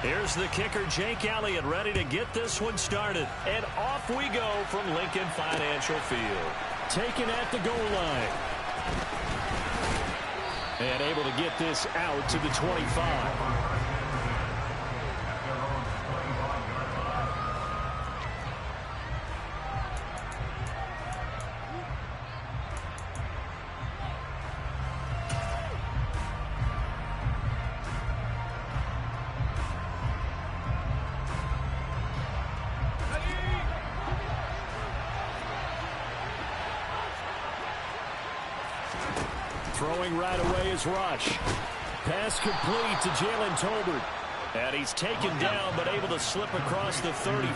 Here's the kicker, Jake Elliott, ready to get this one started. And off we go from Lincoln Financial Field. Taken at the goal line. And able to get this out to the 25. Throwing right away is Rush. Pass complete to Jalen Tolbert. And he's taken down but able to slip across the 35.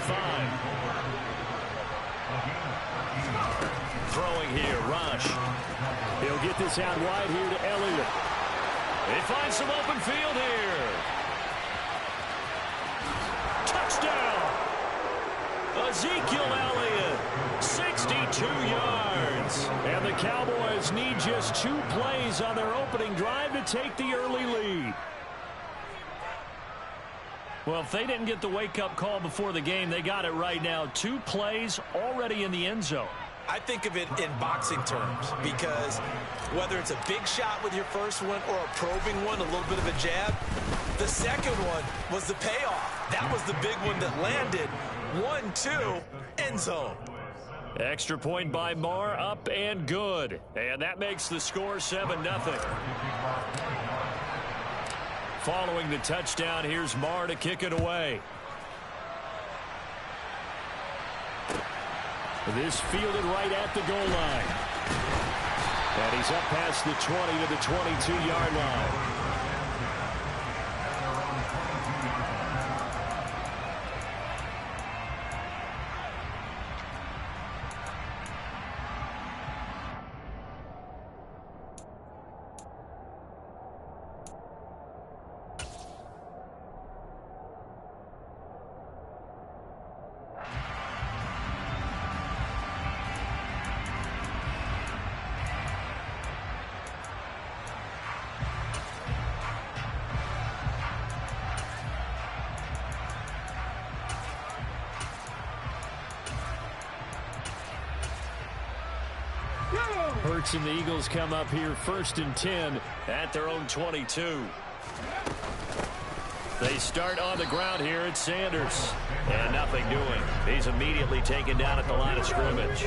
Throwing here, Rush. He'll get this out wide here to Elliott. He finds some open field here. Touchdown! Ezekiel Elliott, 62 yards. And the Cowboys need just 2 plays on their opening drive to take the early lead. Well, if they didn't get the wake-up call before the game, they got it right now. 2 plays already in the end zone. I think of it in boxing terms because whether it's a big shot with your first one or a probing one, a little bit of a jab, the second one was the payoff. That was the big one that landed. 1-2, end zone. Extra point by Marr, up and good. And that makes the score 7-0. Following the touchdown, here's Marr to kick it away. This fielded right at the goal line. And he's up past the 20 to the 22-yard line. Hurts and the Eagles come up here 1st and 10 at their own 22. They start on the ground here at Sanders. And nothing doing. He's immediately taken down at the line of scrimmage.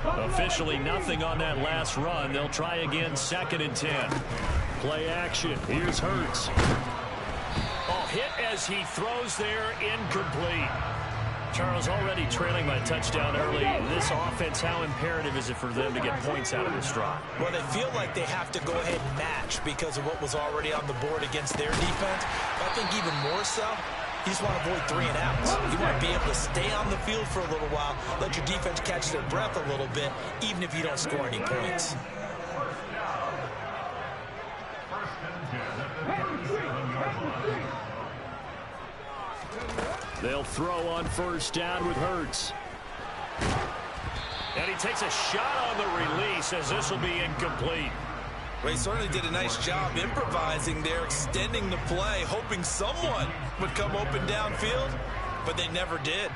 Officially nothing on that last run. They'll try again 2nd and 10. Play action. Here's Hurts. Oh, hit as he throws there, incomplete. Charles, already trailing by a touchdown early. This offense, how imperative is it for them to get points out of this drive? Well, they feel like they have to go ahead and match because of what was already on the board against their defense. But I think even more so, you just want to avoid 3 and outs. You want to be able to stay on the field for a little while, let your defense catch their breath a little bit, even if you don't score any points. They'll throw on 1st down with Hurts. And he takes a shot on the release as this will be incomplete. Well, he certainly did a nice job improvising there, extending the play, hoping someone would come open downfield, but they never did.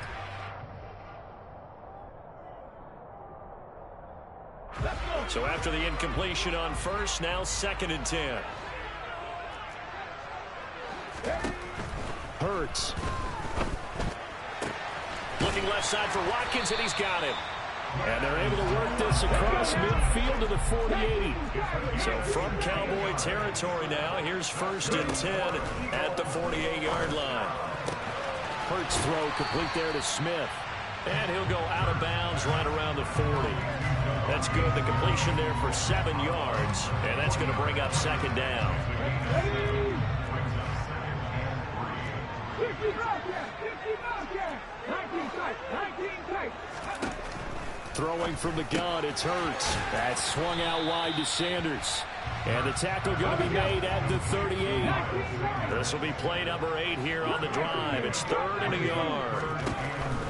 So after the incompletion on 1st, now 2nd and 10. Hurts. Looking left side for Watkins, and he's got him. And they're able to work this across midfield to the 48. So from Cowboy territory now, here's 1st and 10 at the 48-yard line. Hurts throw complete there to Smith. And he'll go out of bounds right around the 40. That's good. The completion there for 7 yards. And that's going to bring up 2nd down. Throwing from the gun, it's Hurts. That's swung out wide to Sanders. And the tackle going to be made at the 38. This will be play number 8 here on the drive. It's 3rd and a yard.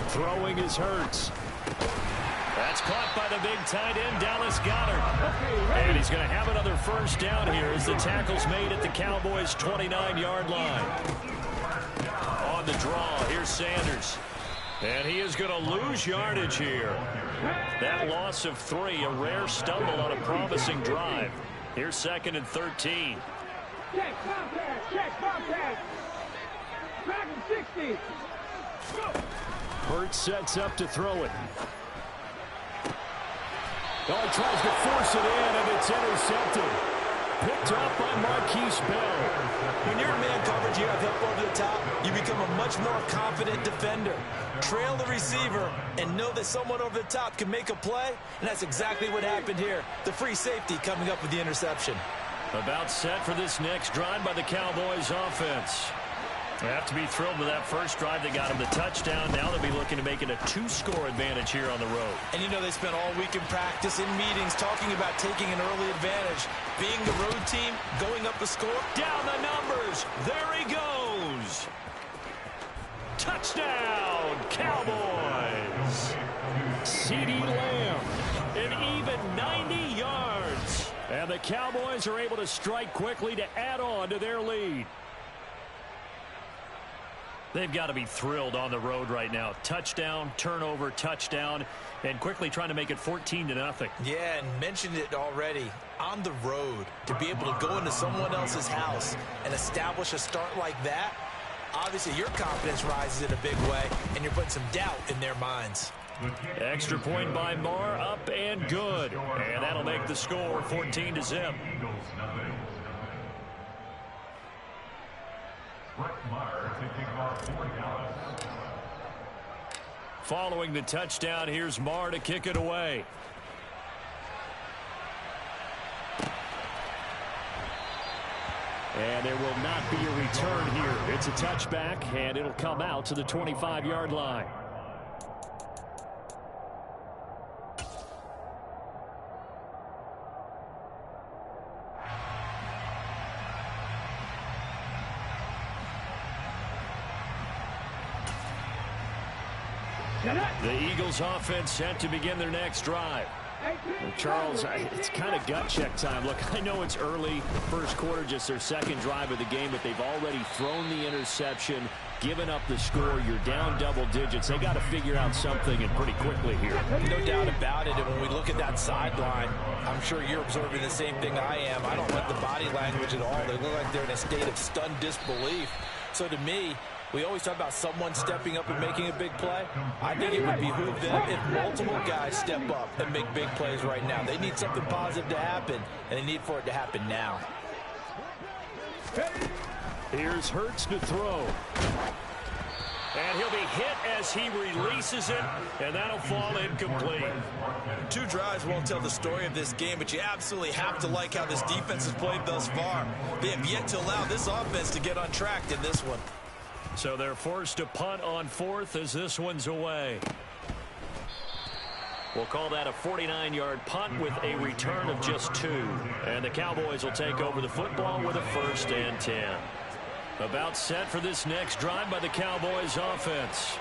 Throwing is Hurts. That's caught by the big tight end, Dallas Goedert. And he's going to have another 1st down here as the tackle's made at the Cowboys' 29-yard line. the draw. Here's Sanders. And he is going to lose yardage here. That loss of 3, a rare stumble on a promising drive. Here's 2nd and 13. Check contact. Check contact. Back and 60. Hurts sets up to throw it. Oh, he tries to force it in, and it's intercepted. Picked up by Marquise Bell. When you're in man coverage, you have help over the top, you become a much more confident defender. Trail the receiver and know that someone over the top can make a play, and that's exactly what happened here. The free safety coming up with the interception. About set for this next drive by the Cowboys offense. They have to be thrilled with that first drive. They got him the touchdown. Now they'll be looking to make it a 2-score advantage here on the road. And you know they spent all week in practice, in meetings, talking about taking an early advantage. Being the road team, going up a score. Down the numbers. There he goes. Touchdown, Cowboys. CeeDee Lamb, an even 90 yards. And the Cowboys are able to strike quickly to add on to their lead. They've got to be thrilled on the road right now. Touchdown, turnover, touchdown, and quickly trying to make it 14-0. Yeah, and mentioned it already. On the road, to be able to go into someone else's house and establish a start like that, obviously your confidence rises in a big way, and you're putting some doubt in their minds. Extra point by Marr, up and good. And that'll make the score 14-0. Following the touchdown, here's Marr to kick it away. And there will not be a return here. It's a touchback, and it'll come out to the 25-yard line. The Eagles offense set to begin their next drive. Well, Charles, it's kind of gut check time. Look, I know it's early, first quarter, just their second drive of the game, but they've already thrown the interception, given up the score. You're down double digits. They got to figure out something, and pretty quickly here. No doubt about it. And when we look at that sideline, I'm sure you're observing the same thing I am. I don't like the body language at all. They look like they're in a state of stunned disbelief. So to me, we always talk about someone stepping up and making a big play. I think it would behoove them if multiple guys step up and make big plays right now. They need something positive to happen, and they need for it to happen now. Here's Hurts to throw. And he'll be hit as he releases it, and that'll fall incomplete. 2 drives won't tell the story of this game, but you absolutely have to like how this defense has played thus far. They have yet to allow this offense to get on track in this one. So they're forced to punt on 4th as this one's away. We'll call that a 49-yard punt with a return of just 2. And the Cowboys will take over the football with a 1st and 10. About set for this next drive by the Cowboys offense.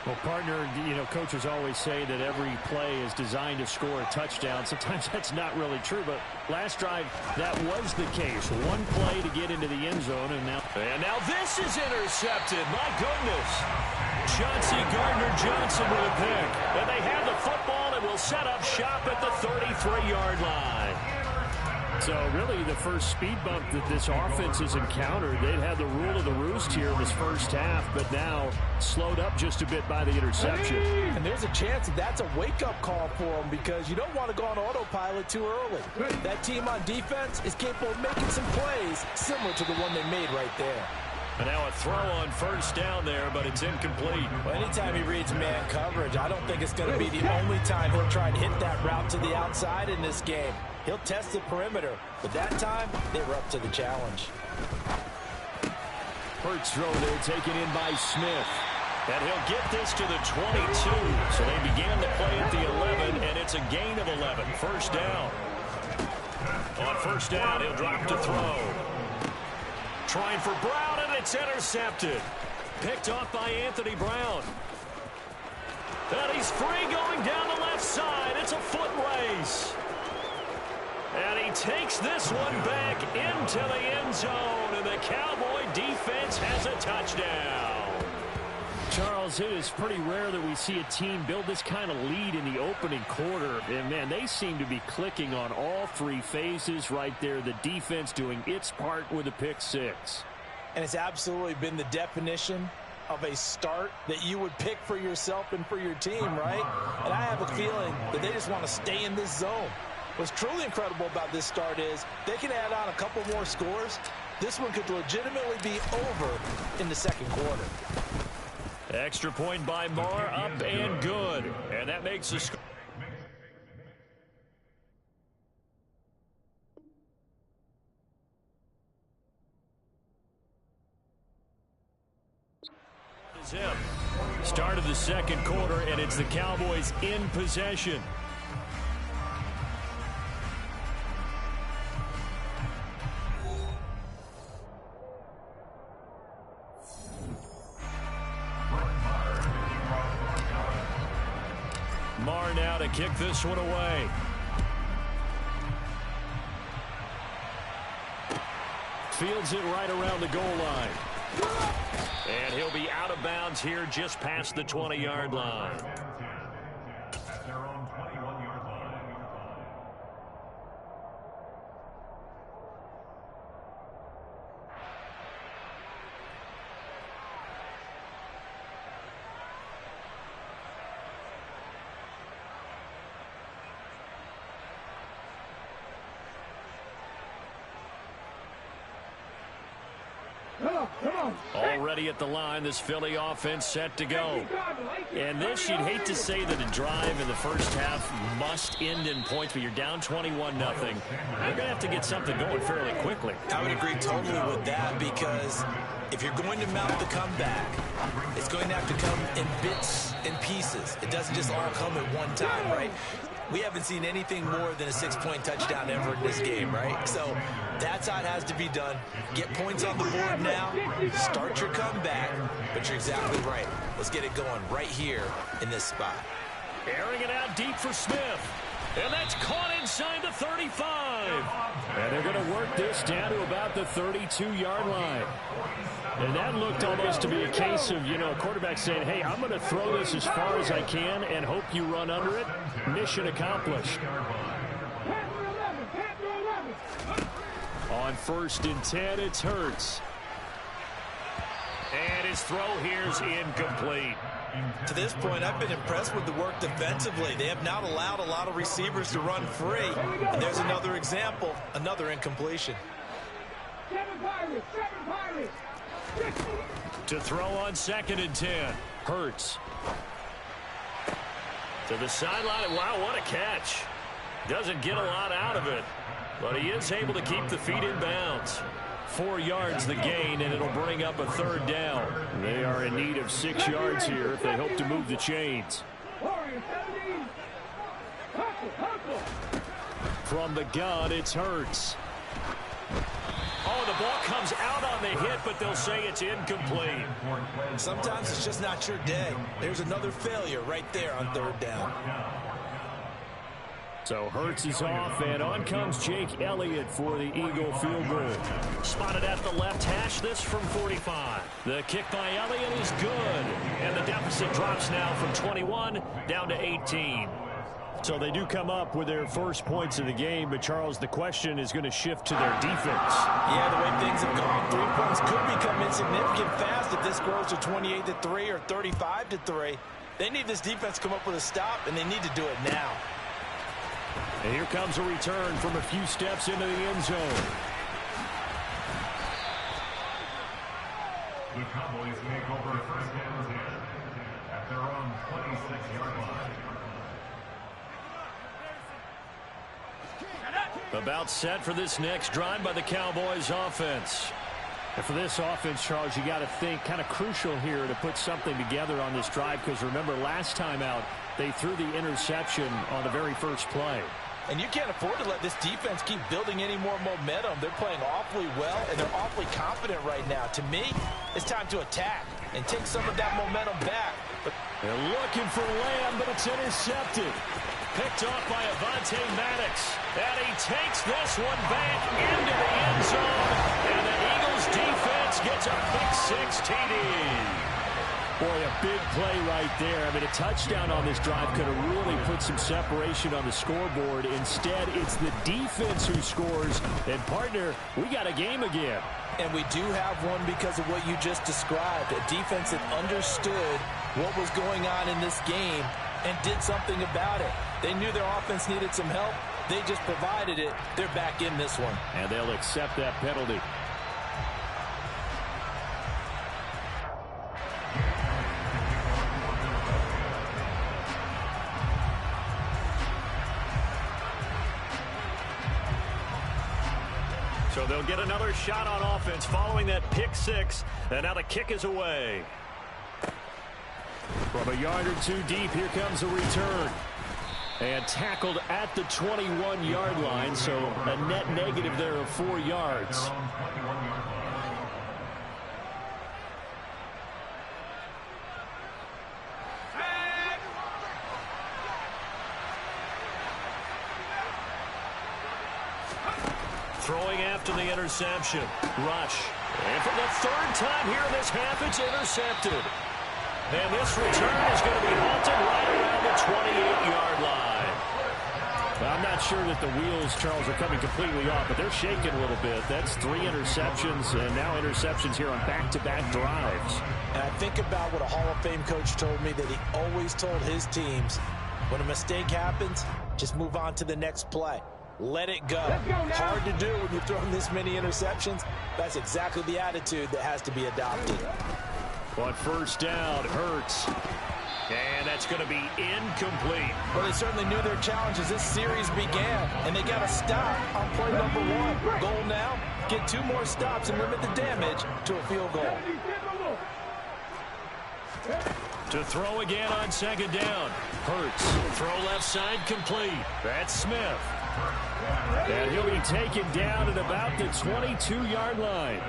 Well, partner, you know, coaches always say that every play is designed to score a touchdown. Sometimes that's not really true, but last drive, that was the case. One play to get into the end zone, and now this is intercepted. My goodness. Chauncey Gardner-Johnson with a pick. And they have the football and will set up shop at the 33-yard line. So really the first speed bump that this offense has encountered. They'd had the rule of the roost here in this first half, but now slowed up just a bit by the interception. And there's a chance that that's a wake-up call for them, because you don't want to go on autopilot too early. That team on defense is capable of making some plays similar to the one they made right there. And now a throw on first down there, but it's incomplete. Well, anytime he reads man coverage, I don't think it's going to be the only time he'll try and hit that route to the outside in this game. He'll test the perimeter, but that time, they were up to the challenge. Hurts throw there, taken in by Smith. And he'll get this to the 22. So they began the play at the 11, and it's a gain of 11. First down. On first down, he'll drop to throw. Trying for Brown, and it's intercepted. Picked off by Anthony Brown. And he's free going down the left side. It's a foot race. And he takes this one back into the end zone, and the Cowboy defense has a touchdown. Charles, it is pretty rare that we see a team build this kind of lead in the opening quarter. And, man, they seem to be clicking on all three phases right there. The defense doing its part with a pick six. And it's absolutely been the definition of a start that you would pick for yourself and for your team, right? And I have a feeling that they just want to stay in this zone. What's truly incredible about this start is they can add on a couple more scores. This one could legitimately be over in the second quarter. Extra point by Marr, up and good. And that makes the score. Him. Start of the second quarter, and it's the Cowboys in possession. Marr now to kick this one away. Fields it right around the goal line. And he'll be out of bounds here just past the 20-yard line. At their own 21-yard line. Already at the line, this Philly offense set to go. And this, you'd hate to say that a drive in the first half must end in points, but you're down 21-0. You're going to have to get something going fairly quickly. I would agree totally with that, because if you're going to mount the comeback, it's going to have to come in bits and pieces. It doesn't just all come at one time, right? We haven't seen anything more than a 6-point touchdown ever in this game, right? So that's how it has to be done. Get points on the board now. Start your comeback. But you're exactly right. Let's get it going right here in this spot. Airing it out deep for Smith. And that's caught inside the 35. And they're going to work this down to about the 32-yard line. And that looked almost to be a case of, a quarterback saying, hey, I'm going to throw this as far as I can and hope you run under it. Mission accomplished. On 1st and 10, it's Hurts. And his throw here is incomplete. To this point, I've been impressed with the work defensively. They have not allowed a lot of receivers to run free. And there's another example, another incompletion. To throw on 2nd and 10, Hurts. To the sideline. Wow, what a catch. Doesn't get a lot out of it, but he is able to keep the feet in bounds. 4 yards the gain, and it'll bring up a 3rd down. They are in need of 6 yards here if they hope to move the chains. From the gun, it's Hurts. Oh, the ball comes out on the hit, but they'll say it's incomplete. Sometimes it's just not your day. There's another failure right there on 3rd down. So Hurts is off, and on comes Jake Elliott for the Eagle field goal. Spotted at the left hash, this from 45. The kick by Elliott is good, and the deficit drops now from 21 down to 18. So they do come up with their first points of the game, but Charles, the question is going to shift to their defense. Yeah, the way things have gone, 3 points could become insignificant fast if this grows to 28-3 or 35-3. They need this defense to come up with a stop, and they need to do it now. And here comes a return from a few steps into the end zone. The Cowboys take over 1st and 10 at their own 26-yard line. About set for this next drive by the Cowboys offense. And for this offense, Charles, you got to think kind of crucial here to put something together on this drive, because remember last time out they threw the interception on the very first play. And you can't afford to let this defense keep building any more momentum. They're playing awfully well, and they're awfully confident right now. To me, it's time to attack and take some of that momentum back. But they're looking for Lamb, but it's intercepted. Picked off by Avonte Maddox. And he takes this one back into the end zone. And the Eagles defense gets a pick 6 TD. Boy, a big play right there. I mean, a touchdown on this drive could have really put some separation on the scoreboard. Instead, it's the defense who scores. And, partner, we got a game again. And we do have one because of what you just described. A defense that understood what was going on in this game and did something about it. They knew their offense needed some help. They just provided it. They're back in this one. And they'll accept that penalty. So they'll get another shot on offense following that pick six. And now the kick is away. From a yard or two deep, here comes a return. And tackled at the 21-yard line, so a net negative there of 4 yards. Throwing after the interception. Rush. And for the third time here in this half, it's intercepted. And this return is going to be halted right around the 28-yard line. Well, I'm not sure that the wheels, Charles, are coming completely off, but they're shaking a little bit. That's 3 interceptions, and now interceptions here on back-to-back drives. And I think about what a Hall of Fame coach told me that he always told his teams, when a mistake happens, just move on to the next play. Let it go. Hard to do when you've thrown this many interceptions. That's exactly the attitude that has to be adopted. On first down, Hurts. And that's going to be incomplete. Well, they certainly knew their challenge as this series began, and they got to stop on play number 1. Goal now, get 2 more stops and limit the damage to a field goal. To throw again on second down. Hurts. Throw left side complete. That's Smith. And he'll be taken down at about the 22-yard line.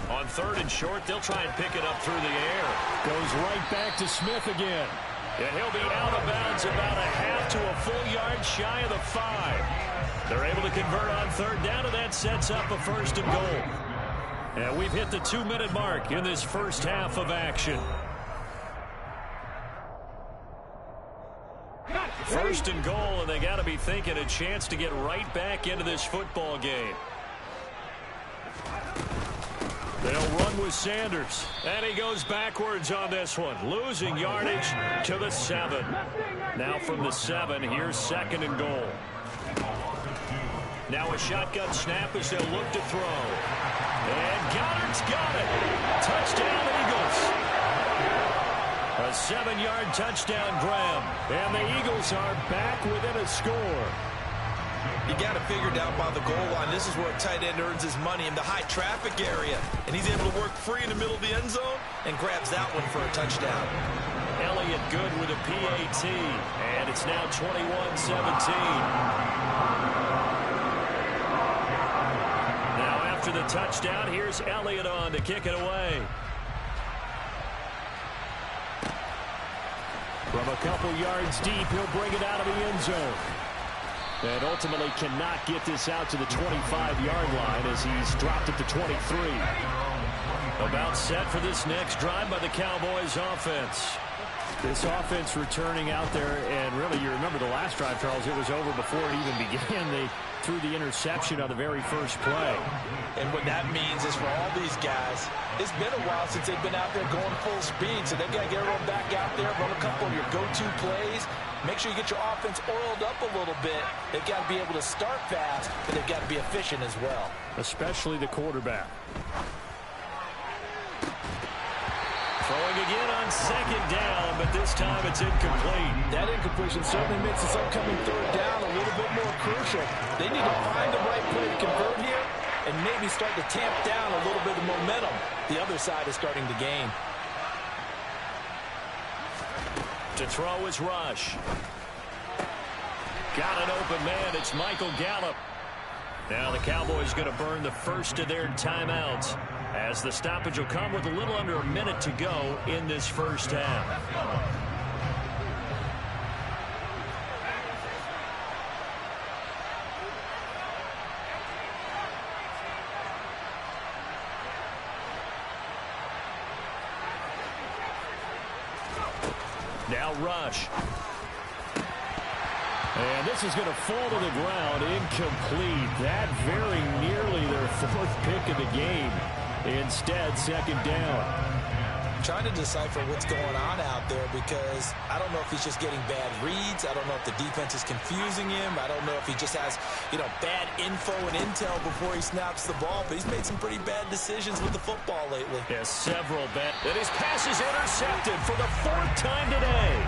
On third and short, they'll try and pick it up through the air. Goes right back to Smith again. And he'll be out of bounds about a half to a full yard shy of the 5. They're able to convert on third down, and that sets up a first and goal. And we've hit the 2-minute mark in this first half of action. First and goal, and they got to be thinking a chance to get right back into this football game. They'll run with Sanders, and he goes backwards on this one, losing yardage to the 7. Now from the 7, here's second and goal. Now a shotgun snap as they'll look to throw. And Goddard's got it. Touchdown, Eagles. A 7-yard touchdown grab, and the Eagles are back within a score. You got to figure down by the goal line. This is where a tight end earns his money in the high traffic area. And he's able to work free in the middle of the end zone and grabs that one for a touchdown. Elliott good with a PAT, and it's now 21-17. Now after the touchdown, here's Elliott on to kick it away. From a couple yards deep, he'll bring it out of the end zone. And ultimately cannot get this out to the 25-yard line as he's dropped it to 23. About set for this next drive by the Cowboys offense. This offense returning out there, and really you remember the last drive, Charles, it was over before it even began. They threw the interception on the very first play. And what that means is for all these guys, it's been a while since they've been out there going full speed, so they've got to get everyone back out there, run a couple of your go-to plays. Make sure you get your offense oiled up a little bit. They've got to be able to start fast, but they've got to be efficient as well. Especially the quarterback. Throwing again on second down, but this time it's incomplete. That incompletion certainly makes this upcoming third down a little bit more crucial. They need to find the right play to convert here and maybe start to tamp down a little bit of momentum. The other side is starting to gain. To throw is Rush. Got an open man. It's Michael Gallup. Now the Cowboys going to burn the first of their timeouts as the stoppage will come with a little under a minute to go in this first half. Now Rush. And this is going to fall to the ground, incomplete. That very nearly their fourth pick of the game. Instead, second down. Trying to decipher what's going on out there because I don't know if he's just getting bad reads. I don't know if the defense is confusing him. I don't know if he just has, bad info and intel before he snaps the ball. But he's made some pretty bad decisions with the football lately. Yeah, several bad. And his pass is intercepted for the fourth time today.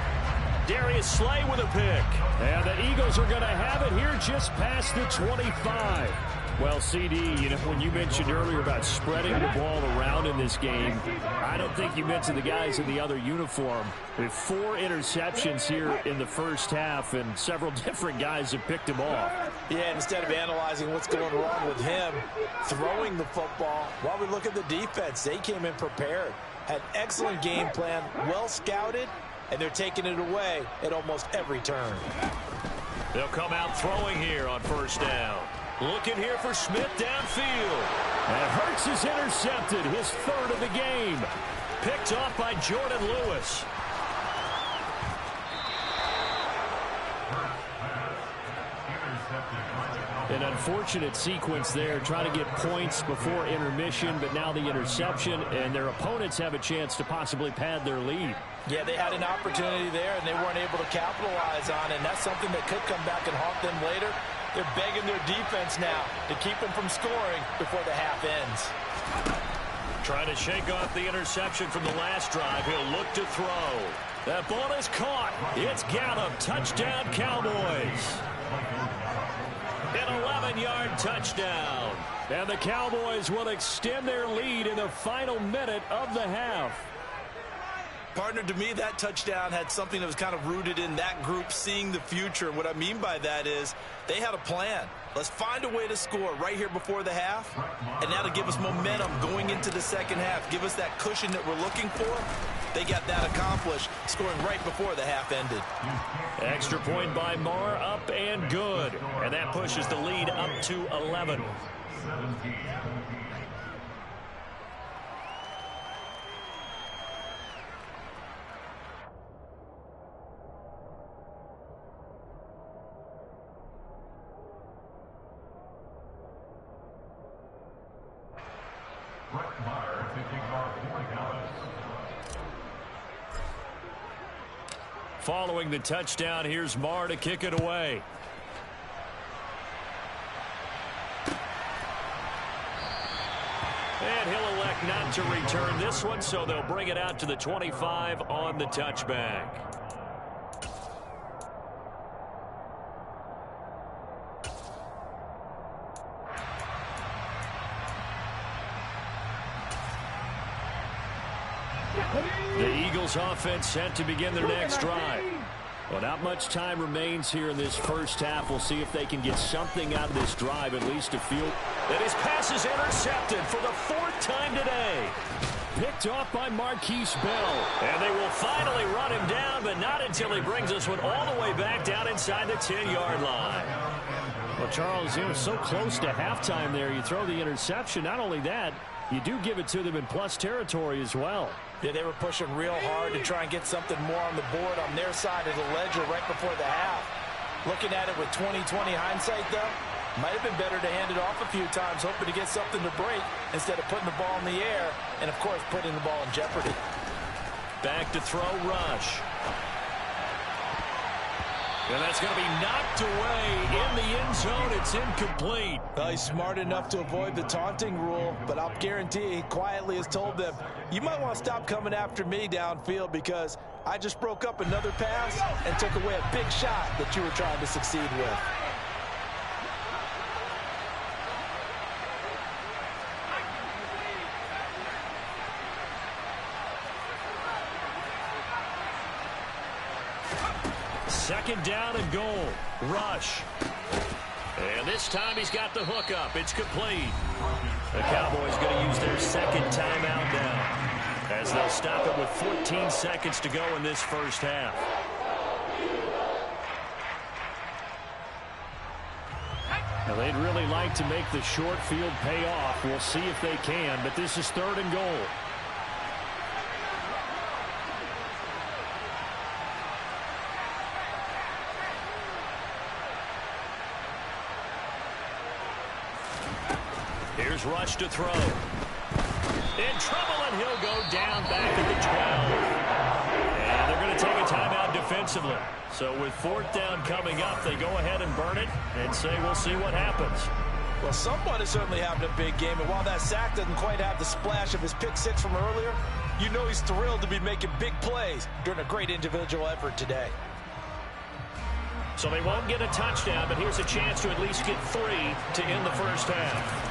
Darius Slay with a pick. And the Eagles are going to have it here just past the 25. Well, CD, when you mentioned earlier about spreading the ball around in this game, I don't think you mentioned the guys in the other uniform. With 4 interceptions here in the first half, and several different guys have picked him off. Yeah, instead of analyzing what's going wrong with him, throwing the football, while we look at the defense, they came in prepared. Had excellent game plan, well scouted, and they're taking it away at almost every turn. They'll come out throwing here on first down. Looking here for Smith downfield. And Hurts is intercepted, his third of the game. Picked off by Jordan Lewis. An unfortunate sequence there, trying to get points before intermission, but now the interception, and their opponents have a chance to possibly pad their lead. Yeah, they had an opportunity there, and they weren't able to capitalize on it, and that's something that could come back and haunt them later. They're begging their defense now to keep them from scoring before the half ends. Trying to shake off the interception from the last drive. He'll look to throw. That ball is caught. It's Gallup. Touchdown, Cowboys. An 11-yard touchdown. And the Cowboys will extend their lead in the final minute of the half. Partner, to me, that touchdown had something that was kind of rooted in that group seeing the future. What I mean by that is they had a plan. Let's find a way to score right here before the half, and that'll give us momentum going into the second half. Give us that cushion that we're looking for. They got that accomplished, scoring right before the half ended. Extra point by Marr, up and good. And that pushes the lead up to 11. Following the touchdown, here's Marr to kick it away. And he'll elect not to return this one, so they'll bring it out to the 25 on the touchback. The Eagles offense set to begin their next drive. Well, not much time remains here in this first half. We'll see if they can get something out of this drive, at least a field. And his pass is intercepted for the fourth time today. Picked off by Marquise Bell. And they will finally run him down, but not until he brings this one all the way back down inside the 10-yard line. Well, Charles, it was so close to halftime there. You throw the interception. Not only that, you do give it to them in plus territory as well. Yeah, they were pushing real hard to try and get something more on the board on their side of the ledger right before the half. Looking at it with 20/20 hindsight, though, might have been better to hand it off a few times, hoping to get something to break instead of putting the ball in the air and, of course, putting the ball in jeopardy. Back to throw, Rush. And that's going to be knocked away in the end zone. It's incomplete. Well, he's smart enough to avoid the taunting rule, but I'll guarantee he quietly has told them, you might want to stop coming after me downfield because I just broke up another pass and took away a big shot that you were trying to succeed with. Second down and goal. Rush. And this time he's got the hook up. It's complete. The Cowboys going to use their second timeout now, as they'll stop it with 14 seconds to go in this first half. Now, they'd really like to make the short field pay off. We'll see if they can, but this is third and goal. Here's Rush to throw. In trouble, and he'll go down back at the 12. And they're going to take a timeout defensively. So with 4th down coming up, they go ahead and burn it and say we'll see what happens. Well, someone is certainly having a big game, and while that sack doesn't quite have the splash of his pick six from earlier, you know he's thrilled to be making big plays during a great individual effort today. So they won't get a touchdown, but here's a chance to at least get 3 to end the first half.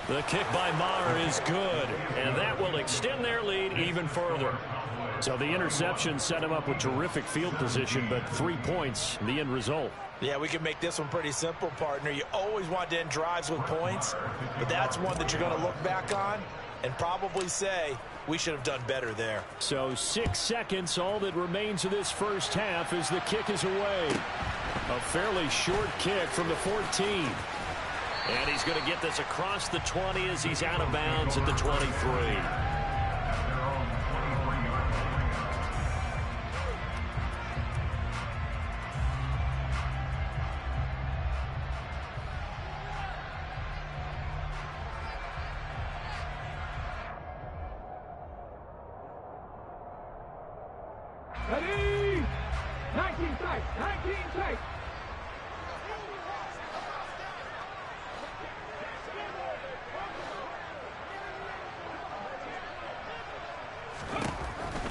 The kick by Maher is good, and that will extend their lead even further. So the interception set him up with terrific field position, but 3 points, the end result. Yeah, we can make this one pretty simple, partner. You always want to end drives with points, but that's one that you're going to look back on and probably say, we should have done better there. So 6 seconds, all that remains of this first half as the kick is away. A fairly short kick from the 14. And he's going to get this across the 20 as he's out of bounds at the 23. Ready? 19 tight, 19 tight.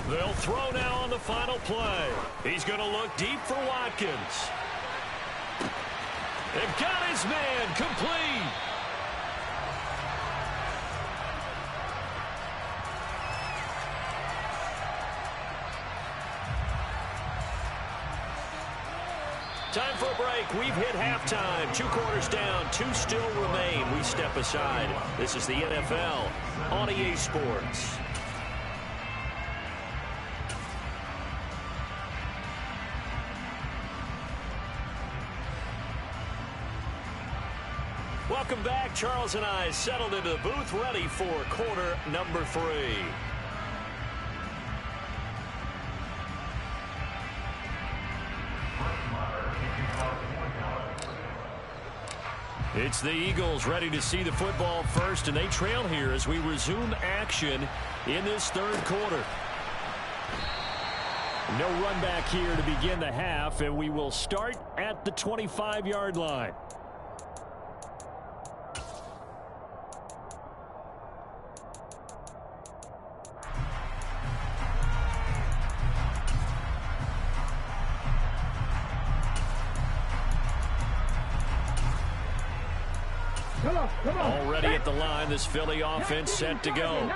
They'll throw now on the final play. He's going to look deep for Watkins. They've got his man complete. Time for a break. We've hit halftime. 2 quarters down. 2 still remain. We step aside. This is the NFL on EA Sports. Welcome back. Charles and I settled into the booth, ready for quarter number 3. It's the Eagles ready to see the football first, and they trail here as we resume action in this 3rd quarter. No run back here to begin the half, and we will start at the 25-yard line. Already at the line, this Philly offense set to go.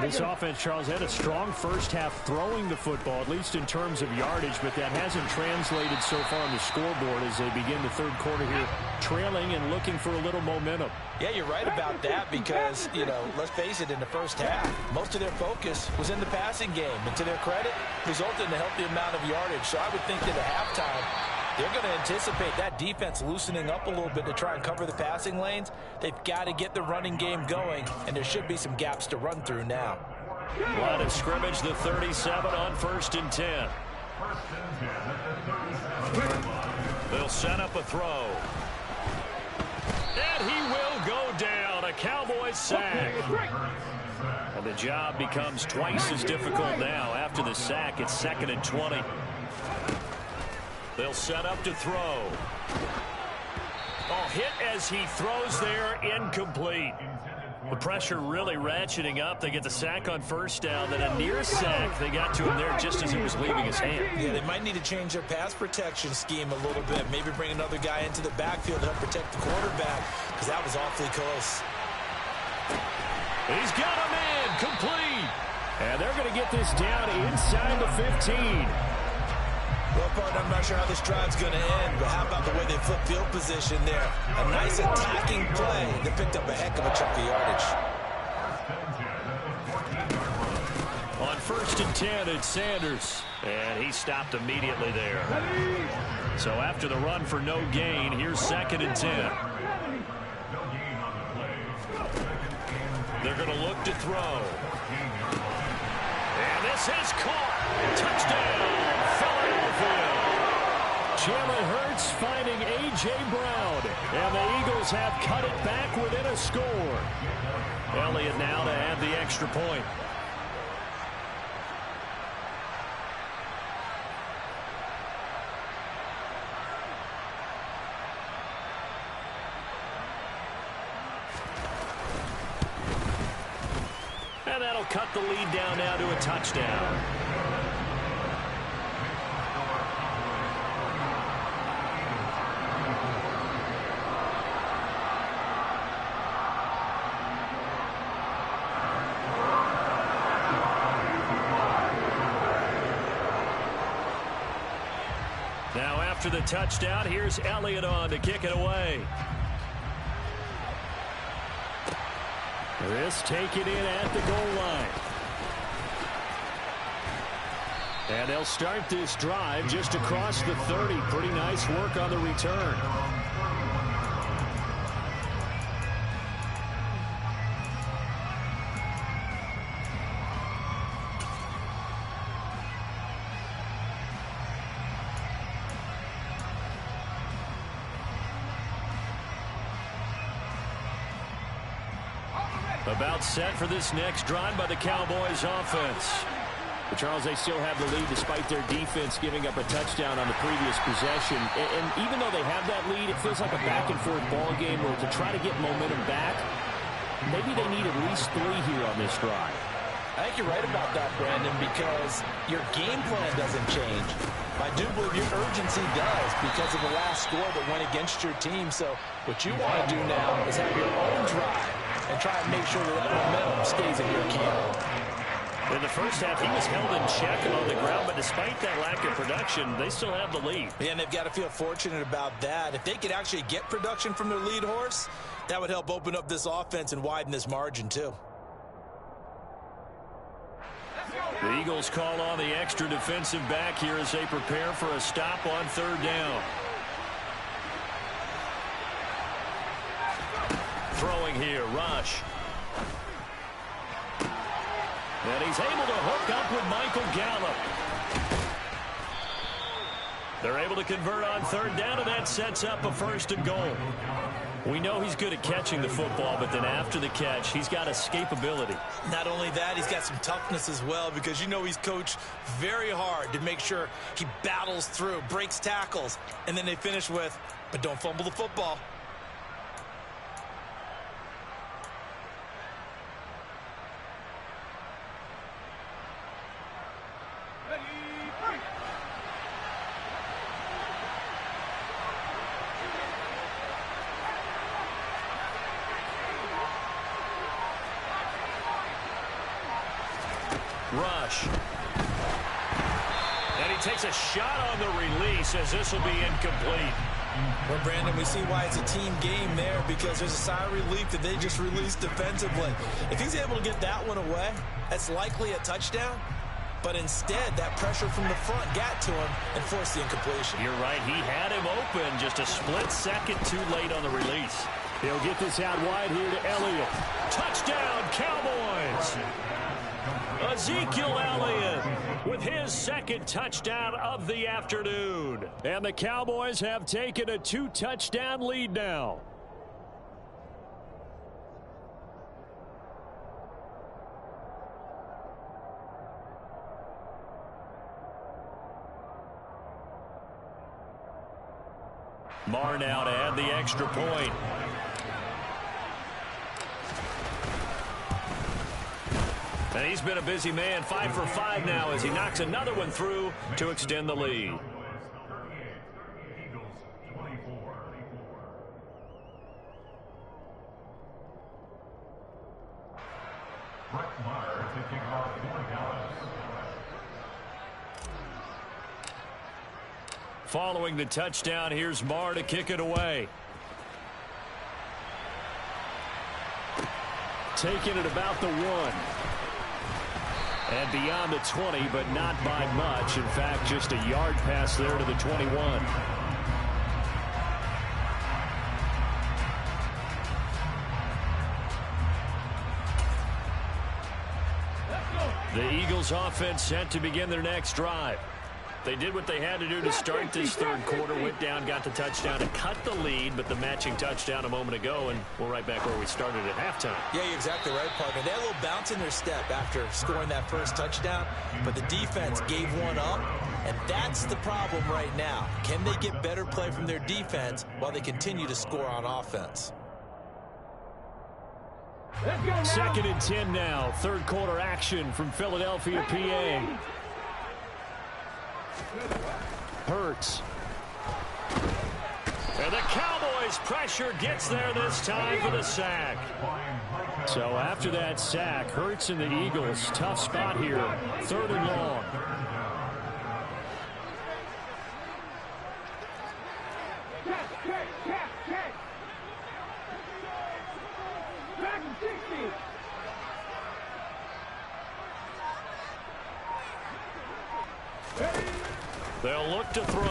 This offense, Charles, had a strong first half throwing the football, at least in terms of yardage, but that hasn't translated so far on the scoreboard as they begin the 3rd quarter here, trailing and looking for a little momentum. Yeah, you're right about that because, you know, let's face it, in the first half, most of their focus was in the passing game. And to their credit, resulted in a healthy amount of yardage. So I would think that at halftime, they're going to anticipate that defense loosening up a little bit to try and cover the passing lanes. They've got to get the running game going, and there should be some gaps to run through now. Line of scrimmage, the 37 on 1st and 10. They'll set up a throw. And he will go down. A Cowboys sack. And the job becomes twice as difficult now. After the sack, it's 2nd and 20. They'll set up to throw. Oh, hit as he throws there, incomplete. The pressure really ratcheting up. They get the sack on 1st down, then a near sack. They got to him there just as he was leaving his hand. Yeah, they might need to change their pass protection scheme a little bit. Maybe bring another guy into the backfield to help protect the quarterback, because that was awfully close. He's got him in, complete. And they're going to get this down inside the 15. Well, partner, I'm not sure how this drive's going to end, but how about the way they flip field position there? A nice attacking play. They picked up a heck of a chunk of yardage. On 1st and 10, it's Sanders. And he stopped immediately there. So after the run for no gain, here's 2nd and 10. They're going to look to throw. And this is caught. Touchdown, Philadelphia. Jalen Hurts finding A.J. Brown. And the Eagles have cut it back within a score. Elliott now to add the extra point. And that'll cut the lead down now to a touchdown. Now after the touchdown, here's Elliott on to kick it away. This taken in at the goal line. And they'll start this drive just across the 30. Pretty nice work on the return. About set for this next drive by the Cowboys offense. But Charles, they still have the lead despite their defense giving up a touchdown on the previous possession. And even though they have that lead, it feels like a back-and-forth ball game where to try to get momentum back, maybe they need at least 3 here on this drive. I think you're right about that, Brandon, because your game plan doesn't change. I do believe your urgency does because of the last score that went against your team. So what you want to do now is have your own drive and try and make sure that momentum stays in your camp. In the first half, he was held in check and on the ground, but despite that lack of production, they still have the lead. Yeah, and they've got to feel fortunate about that. If they could actually get production from their lead horse, that would help open up this offense and widen this margin too. The Eagles call on the extra defensive back here as they prepare for a stop on 3rd down. Throwing here, Rush. And he's able to hook up with Michael Gallup. They're able to convert on 3rd down, and that sets up a 1st and goal. We know he's good at catching the football, but then after the catch, he's got escapability. Not only that, he's got some toughness as well because you know he's coached very hard to make sure he battles through, breaks tackles, and then they finish with, but don't fumble the football. Rush. And he takes a shot on the release as this will be incomplete. Well, Brandon, we see why it's a team game there because there's a sigh of relief that they just released defensively. If he's able to get that one away, that's likely a touchdown. But instead, that pressure from the front got to him and forced the incompletion. You're right. He had him open just a split second too late on the release. He'll get this out wide here to Elliott. Touchdown, Cowboys! Ezekiel Elliott with his 2nd touchdown of the afternoon. And the Cowboys have taken a 2-touchdown lead now. Marr now to add the extra point. And he's been a busy man, 5 for 5 now as he knocks another one through to extend the lead. Following the touchdown, here's Marr to kick it away. Taking it about the 1. And beyond the 20, but not by much. In fact, just a yard pass there to the 21. The Eagles offense set to begin their next drive. They did what they had to do to start this third quarter. Went down, got the touchdown to cut the lead, but the matching touchdown a moment ago, and we're right back where we started at halftime. Yeah, you're exactly right, partner. They had a little bounce in their step after scoring that first touchdown, but the defense gave one up, and that's the problem right now. Can they get better play from their defense while they continue to score on offense? Second and 10 now. Third quarter action from Philadelphia, PA. Hurts. And the Cowboys' pressure gets there this time for the sack. So after that sack, Hurts and the Eagles, tough spot here. Third and long. They'll look to throw.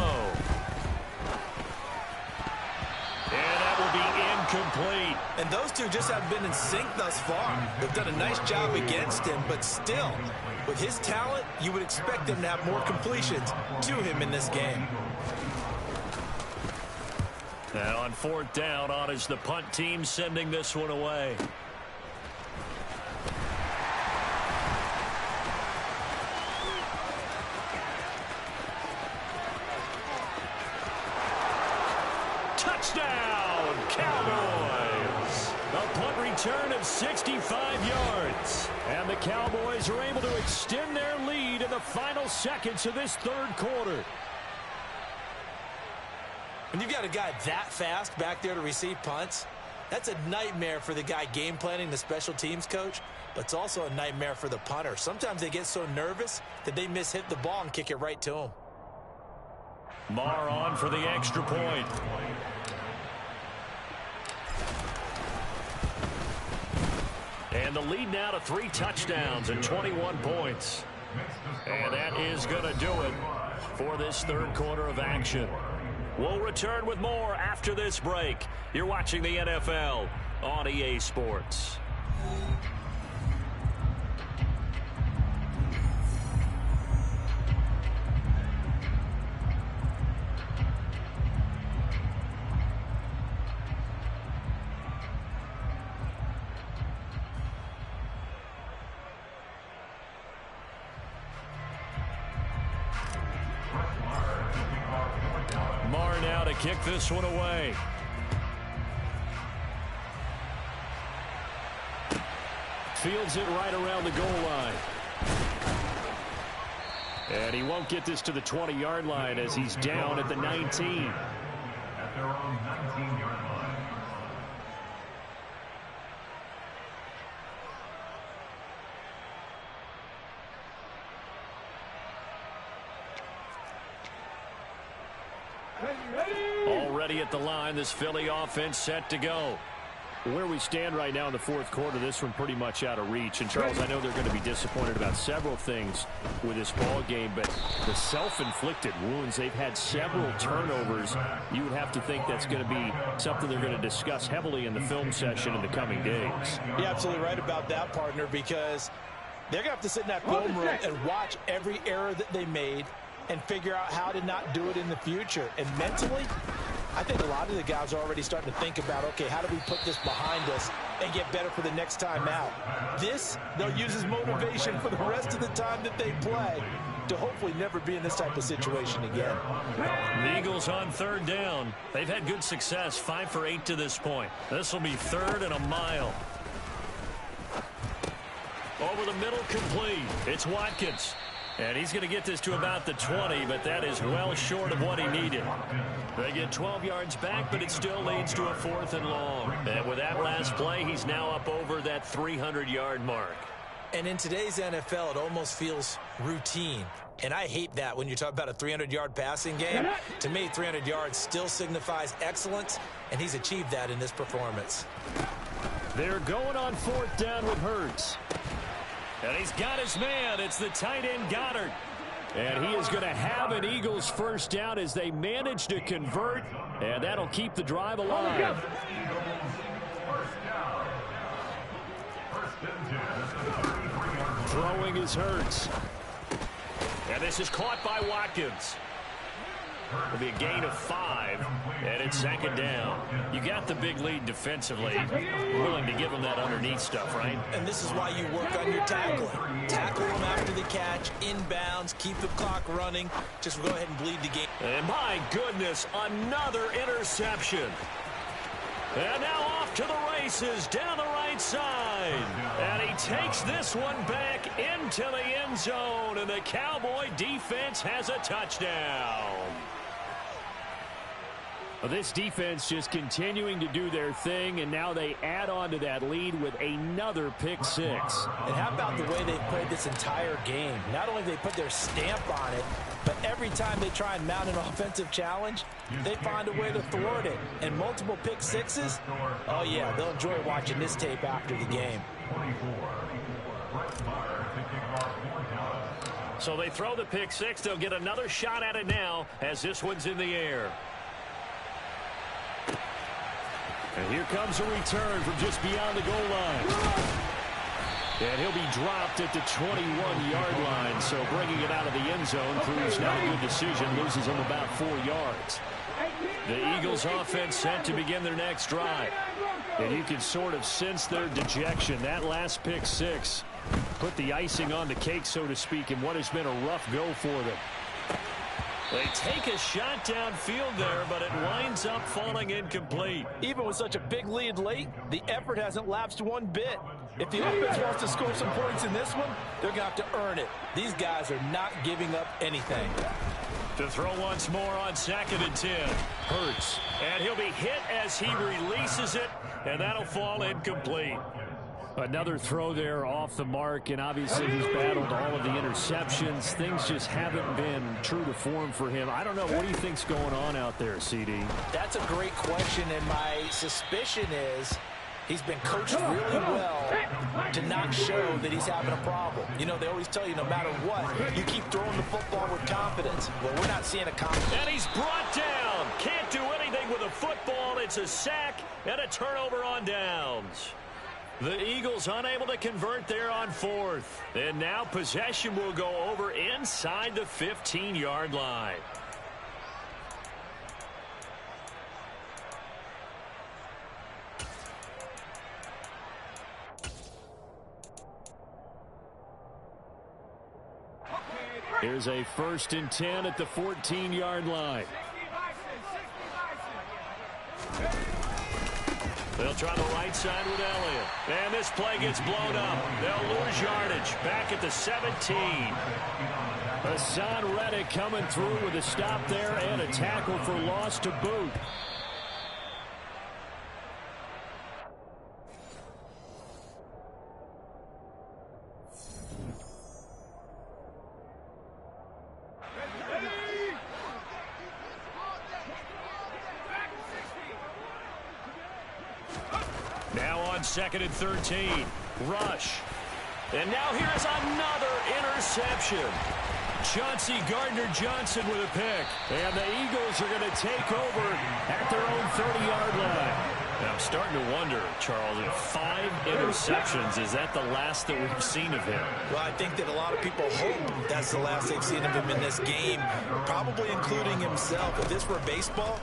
And that will be incomplete. And those two just haven't been in sync thus far. They've done a nice job against him, but still, with his talent, you would expect them to have more completions to him in this game. Now on fourth down, on is the punt team sending this one away. Touchdown, Cowboys! A punt return of 65 yards. And the Cowboys are able to extend their lead in the final seconds of this third quarter. When you've got a guy that fast back there to receive punts, that's a nightmare for the guy game planning, the special teams coach, but it's also a nightmare for the punter. Sometimes they get so nervous that they mishit the ball and kick it right to him. Marr on for the extra point. And the lead now to 3 touchdowns and 21 points. And that is going to do it for this third quarter of action. We'll return with more after this break. You're watching the NFL on EA Sports. Marr now to kick this one away. Fields it right around the goal line. And he won't get this to the 20-yard line as he's down at the 19. At their own 19-yard line. Already at the line, this Philly offense set to go. Where we stand right now in the fourth quarter, this one pretty much out of reach. And, Charles, I know they're going to be disappointed about several things with this ball game, but the self-inflicted wounds, they've had several turnovers. You would have to think that's going to be something they're going to discuss heavily in the film session in the coming days. You're absolutely right about that, partner, because they're going to have to sit in that film room and watch every error that they made and figure out how to not do it in the future. And mentally, I think a lot of the guys are already starting to think about, okay, how do we put this behind us and get better for the next time out? This, they'll use as motivation for the rest of the time that they play to hopefully never be in this type of situation again. The Eagles on third down. They've had good success, 5 for 8 to this point. This will be third and a mile. Over the middle, complete. It's Watkins. And he's going to get this to about the 20, but that is well short of what he needed. They get 12 yards back, but it still leads to a 4th and long. And with that last play, he's now up over that 300-yard mark. And in today's NFL, it almost feels routine. And I hate that when you talk about a 300-yard passing game. To me, 300 yards still signifies excellence, and he's achieved that in this performance. They're going on 4th down with Hurts. And he's got his man. It's the tight end, Goddard. And he is going to have an Eagles first down as they manage to convert. And that'll keep the drive alive. Throwing is Hurts. And this is caught by Watkins. It'll be a gain of 5, and it's second down. You got the big lead defensively. Willing to give them that underneath stuff, right? And this is why you work on your tackling. Tackle them after the catch, inbounds, keep the clock running. Just go ahead and bleed the game. And my goodness, another interception. And now off to the races down the right side. And he takes this one back into the end zone. And the Cowboy defense has a touchdown. Well, this defense just continuing to do their thing, and now they add on to that lead with another pick six. And how about the way they played this entire game? Not only they put their stamp on it, but every time they try and mount an offensive challenge, they find a way to thwart it. And multiple pick sixes, oh yeah, they'll enjoy watching this tape after the game. So they throw the pick six. They'll get another shot at it now as this one's in the air. And here comes a return from just beyond the goal line. And he'll be dropped at the 21-yard line. So bringing it out of the end zone proves not a good decision. Loses him about 4 yards. The Eagles offense set to begin their next drive. And you can sort of sense their dejection. That last pick six put the icing on the cake, so to speak, in what has been a rough go for them. They take a shot downfield there, but it winds up falling incomplete. Even with such a big lead late, the effort hasn't lapsed one bit. If the offense wants to score some points in this one, they're going to have to earn it. These guys are not giving up anything. To throw once more on 2nd and 10. Hurts. And he'll be hit as he releases it, and that'll fall incomplete. Another throw there off the mark, and obviously he's battled all of the interceptions. Things just haven't been true to form for him. I don't know. What do you think's going on out there, CD? That's a great question, and my suspicion is he's been coached really well to not show that he's having a problem. You know, they always tell you no matter what, you keep throwing the football with confidence. Well, we're not seeing a confidence. And he's brought down. Can't do anything with a football. It's a sack and a turnover on downs. The Eagles unable to convert there on 4th. And now possession will go over inside the 15-yard line. Here's a 1st and 10 at the 14-yard line. They'll try the right side with Elliott. And this play gets blown up. They'll lose yardage back at the 17. Hassan Reddick coming through with a stop there and a tackle for loss to boot. Now on 2nd and 13. Rush. And now here is another interception. Chauncey Gardner-Johnson with a pick. And the Eagles are going to take over at their own 30-yard line. And I'm starting to wonder, Charles, if 5 interceptions, is that the last that we've seen of him? Well, I think that a lot of people hope that's the last they've seen of him in this game, probably including himself. If this were baseball,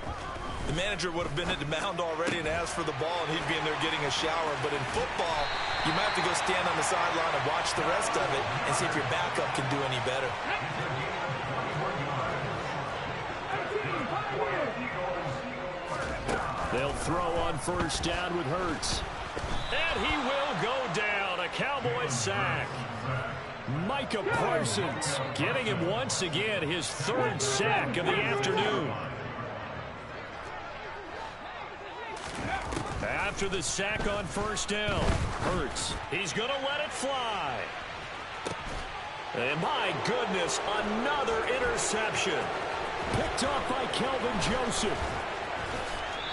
the manager would have been at the mound already and asked for the ball, and he'd be in there getting a shower. But in football, you might have to go stand on the sideline and watch the rest of it and see if your backup can do any better. They'll throw on 1st down with Hurts. And he will go down. A Cowboys sack. Micah Parsons getting him once again his 3rd sack of the afternoon. After the sack on 1st down, Hurts. He's going to let it fly. And my goodness, another interception. Picked off by Kelvin Joseph.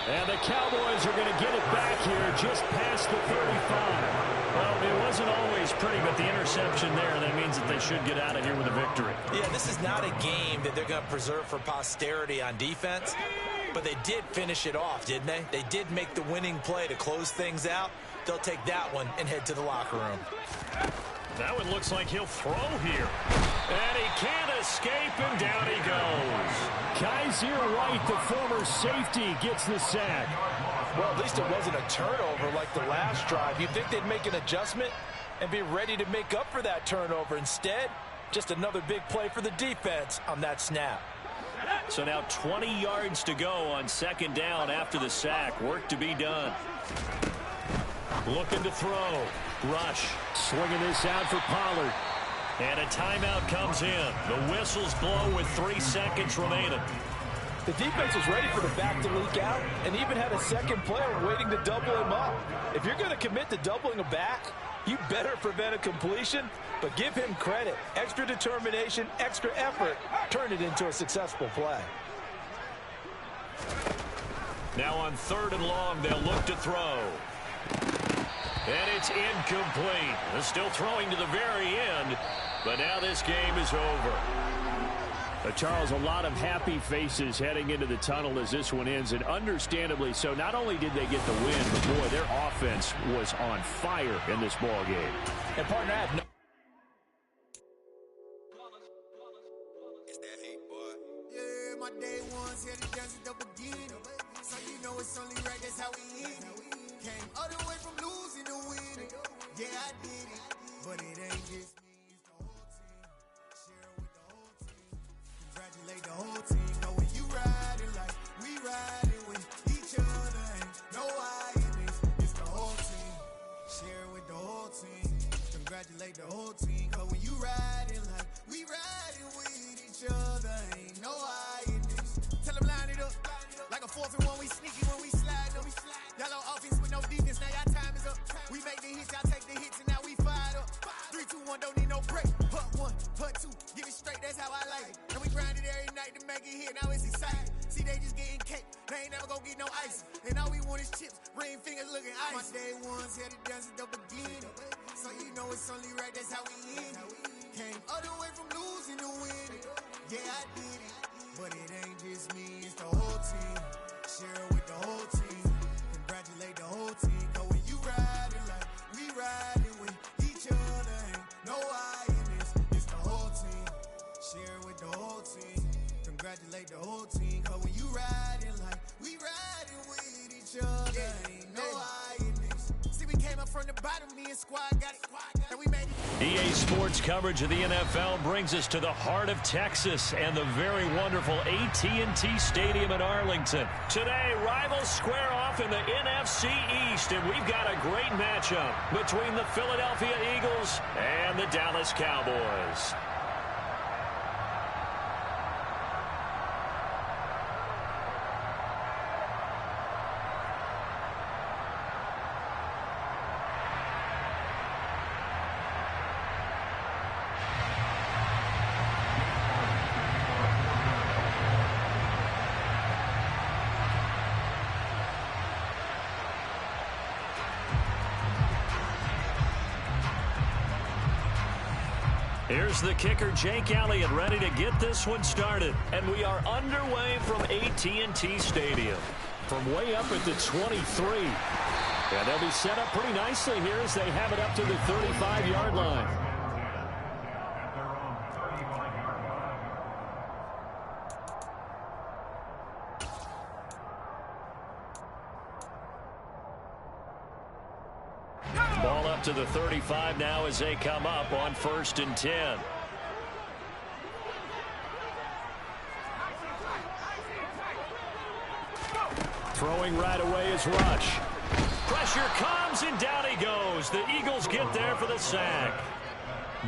And the Cowboys are going to get it back here just past the 35. Well, it wasn't always pretty, but the interception there, that means that they should get out of here with a victory. Yeah, this is not a game that they're going to preserve for posterity on defense. But they did finish it off, didn't they? They did make the winning play to close things out. They'll take that one and head to the locker room. That one looks like he'll throw here. And he can't escape, and down he goes. Kaiser White, the former safety, gets the sack. Well, at least it wasn't a turnover like the last drive. You'd think they'd make an adjustment and be ready to make up for that turnover. Instead, just another big play for the defense on that snap. So now 20 yards to go on second down after the sack. Work to be done. Looking to throw. Rush. Swinging this out for Pollard. And a timeout comes in. The whistles blow with 3 seconds remaining. The defense was ready for the back to leak out and even had a second player waiting to double him up. If you're going to commit to doubling a back, you better prevent a completion, but give him credit. Extra determination, extra effort, turn it into a successful play. Now on 3rd and long, they'll look to throw. And it's incomplete. They're still throwing to the very end, but now this game is over. Charles, a lot of happy faces heading into the tunnel as this one ends, and understandably so. Not only did they get the win, but boy, their offense was on fire in this ball game. And partner, I have no... It's that hate, boy. Yeah, my day ones here to dance at the beginning. So you know it's only right, that's how we end it. Came all the way from losing to winning. Yeah, I did it, but it ain't just me. Congratulate the whole team, know when you riding like we riding with each other, ain't no I in this, it's the whole team, share it with the whole team, congratulate the whole team, cause when you riding like we riding with each other, ain't no I in this, tell them line it up, like a 4th and 1, we sneaky when we slide up, y'all on offense with no defense, now y'all time is up, we make the hits, y'all take the hits, and now we fired up, 3, 2, 1, don't need no break, put 1, put 2, give it straight, that's how I like it. And we grind it every night to make it hit, now it's exciting. See, they just getting cake, they ain't never gonna get no ice. And all we want is chips, ring fingers looking ice. My day ones here to dance at the beginning. So you know it's only right, that's how we end it. Came all the way from losing to winning. Yeah, I did it, but it ain't just me, it's the whole team. Share it with the whole team. Congratulate the whole team, cause when you riding like we riding with each other, ain't no I in this, it's the whole team. Share it with the whole team. Congratulate the whole team. Cause when you riding like we riding with each other, ain't no I in this. See, we came up from the bottom, me and squad got it. And we made it. EA Sports coverage of the NFL brings us to the heart of Texas and the very wonderful AT&T Stadium in Arlington. Today, rivals square off in the NFC East, and we've got a great matchup between the Philadelphia Eagles and the Dallas Cowboys. Here's the kicker, Jake Elliott, ready to get this one started. And we are underway from AT&T Stadium. From way up at the 23. And they'll be set up pretty nicely here as they have it up to the 35-yard line. Ball up to the 35 now as they come up on 1st and 10. Throwing right away is Rush. Pressure comes and down he goes. The Eagles get there for the sack.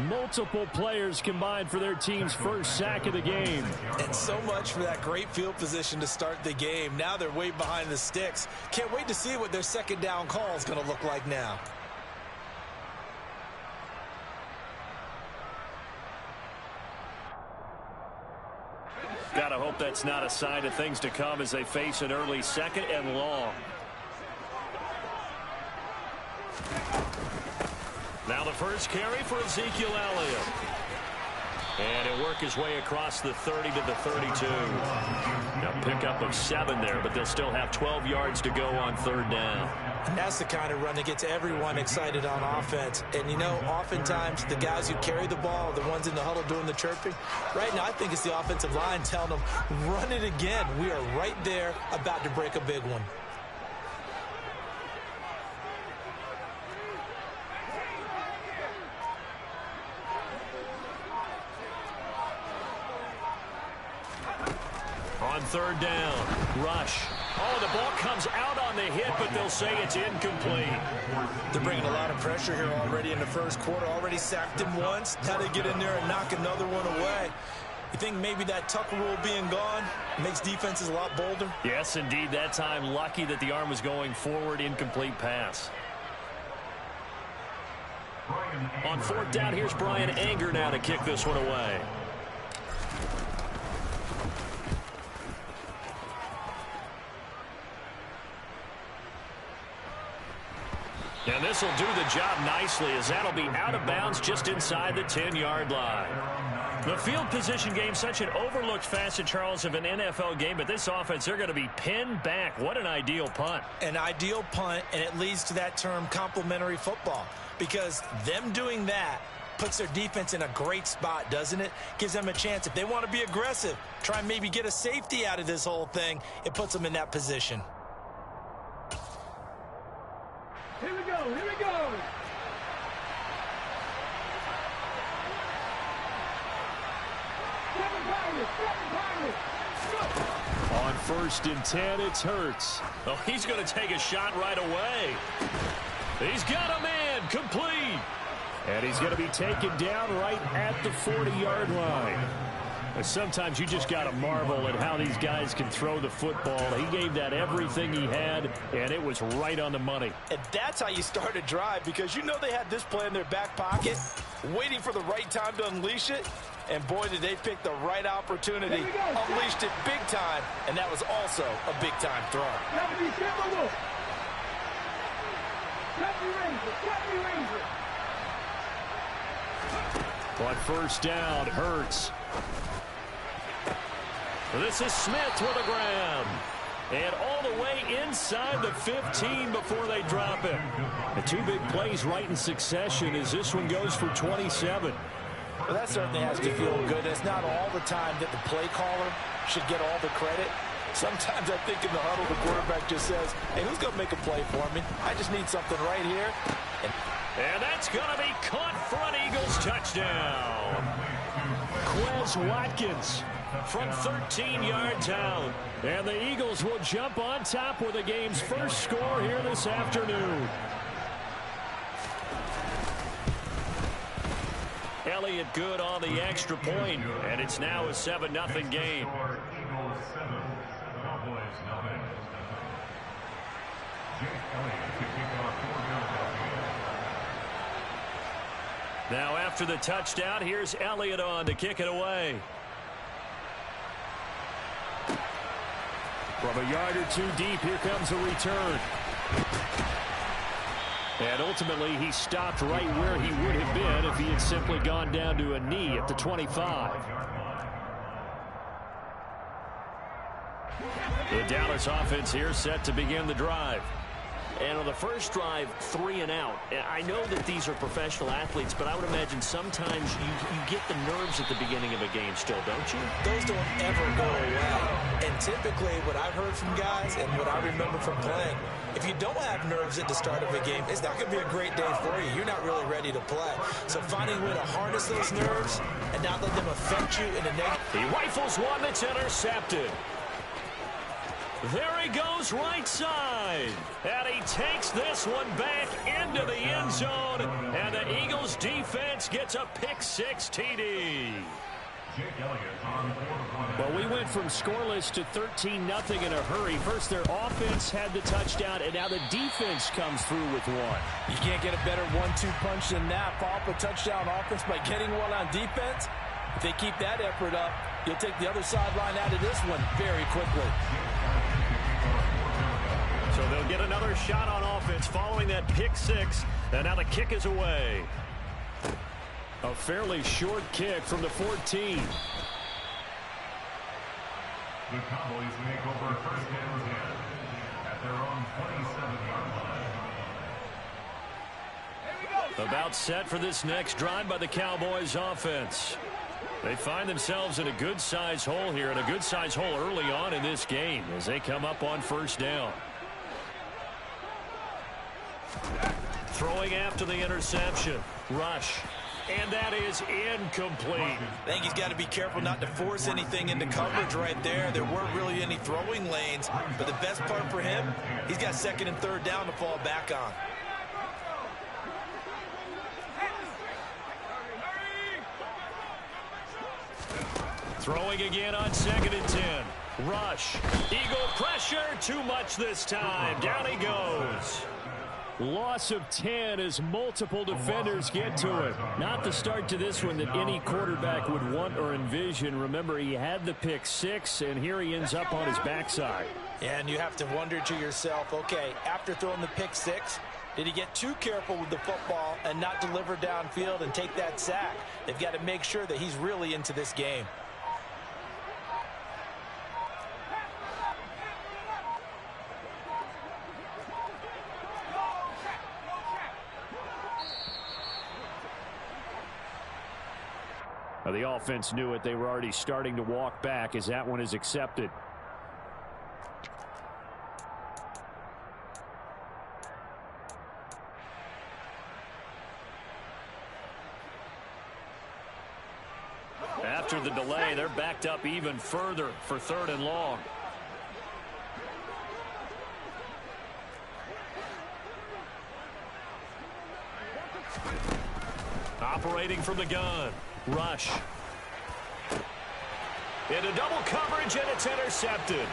Multiple players combined for their team's first sack of the game. And so much for that great field position to start the game. Now they're way behind the sticks. Can't wait to see what their second down call is going to look like now. Gotta hope that's not a sign of things to come as they face an early 2nd and long. Now the first carry for Ezekiel Elliott. And he'll work his way across the 30 to the 32. Now pickup of 7 there, but they'll still have 12 yards to go on 3rd down. And that's the kind of run that gets everyone excited on offense. And, you know, oftentimes the guys who carry the ball are the ones in the huddle doing the chirping. Right now, I think it's the offensive line telling them, run it again. We are right there about to break a big one. On 3rd down, rush. Oh, the ball comes out on the hit, but they'll say it's incomplete. They're bringing a lot of pressure here already in the first quarter. Already sacked him once. Now they get in there and knock another one away. You think maybe that Tucker rule being gone makes defenses a lot bolder? Yes, indeed. That time, lucky that the arm was going forward, incomplete pass. On 4th down, here's Brian Anger now to kick this one away. And this will do the job nicely, as that'll be out of bounds just inside the 10-yard line. The field position game, such an overlooked facet, Charles, of an NFL game, but this offense, they're going to be pinned back. What an ideal punt. An ideal punt, and it leads to that term complementary football, because them doing that puts their defense in a great spot, doesn't it? Gives them a chance. If they want to be aggressive, try and maybe get a safety out of this whole thing, it puts them in that position. Here we go, here we go. On 1st and 10, it's Hurts. Oh, he's going to take a shot right away. He's got a man, complete. And he's going to be taken down right at the 40-yard line. Sometimes you just got to marvel at how these guys can throw the football. He gave that everything he had, and it was right on the money. And that's how you start a drive, because you know they had this play in their back pocket, waiting for the right time to unleash it. And boy, did they pick the right opportunity. Unleashed it big time, and that was also a big-time throw. On 1st down, Hurts. This is Smith with a grab. And all the way inside the 15 before they drop him. The 2 big plays right in succession as this one goes for 27. Well, that certainly has to feel good. It's not all the time that the play caller should get all the credit. Sometimes I think in the huddle, the quarterback just says, hey, who's going to make a play for me? I just need something right here. And that's going to be caught for an Eagles touchdown. Quez Watkins from 13 yards out. And the Eagles will jump on top with the game's first score here this afternoon. Elliott good on the extra point, and it's now a 7-0 game. Now after the touchdown, here's Elliott on to kick it away. From a yard or 2 deep, here comes a return. And ultimately, he stopped right where he would have been if he had simply gone down to a knee at the 25. The Dallas offense here set to begin the drive. And on the first drive, 3 and out. I know that these are professional athletes, but I would imagine sometimes you get the nerves at the beginning of a game still, don't you? Those don't ever go away. And typically what I've heard from guys and what I remember from playing, if you don't have nerves at the start of a game, it's not going to be a great day for you. You're not really ready to play. So finding a way to harness those nerves and not let them affect you in a negative. He rifles one that's intercepted. There he goes right side. And he takes this one back into the end zone. And the Eagles defense gets a pick-6 TD. Well, we went from scoreless to 13-0 in a hurry. First, their offense had the touchdown, and now the defense comes through with one. You can't get a better 1-2 punch than that. Follow up a touchdown offense by getting one on defense. If they keep that effort up, you'll take the other sideline out of this one very quickly. So they'll get another shot on offense following that pick-6. And now the kick is away. A fairly short kick from the 14. The Cowboys make over first and 10 at their own 27-yard line. About set for this next drive by the Cowboys offense. They find themselves in a good-sized hole here, and a good-sized hole early on in this game as they come up on first down. Throwing after the interception. Rush. And that is incomplete. I think he's got to be careful not to force anything into coverage right there. There weren't really any throwing lanes, but the best part for him, he's got second and third down to fall back on. Throwing again on second and 10. Rush. Eagle pressure. Too much this time. Down he goes. Loss of 10 as multiple defenders get to him. Not the start to this one that any quarterback would want or envision. Remember, he had the pick 6, and here he ends up on his backside. And you have to wonder to yourself, okay, after throwing the pick 6, did he get too careful with the football and not deliver downfield and take that sack? They've got to make sure that he's really into this game. Now, the offense knew it. They were already starting to walk back as that one is accepted. After the delay, they're backed up even further for third and long. Operating from the gun. Rush. Into double coverage, and it's intercepted.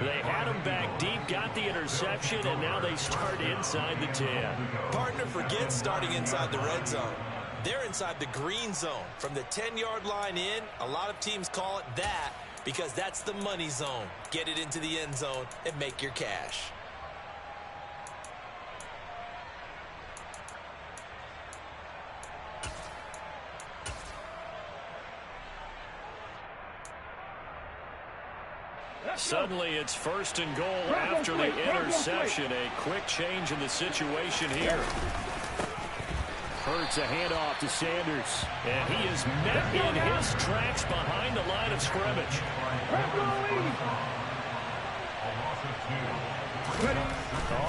They had him back deep, got the interception, and now they start inside the 10. Partner forgets starting inside the red zone. They're inside the green zone. From the 10-yard line in, a lot of teams call it that because that's the money zone. Get it into the end zone and make your cash. Suddenly it's first and goal after the interception. A quick change in the situation here. Hurts a handoff to Sanders. And he is met in his tracks behind the line of scrimmage.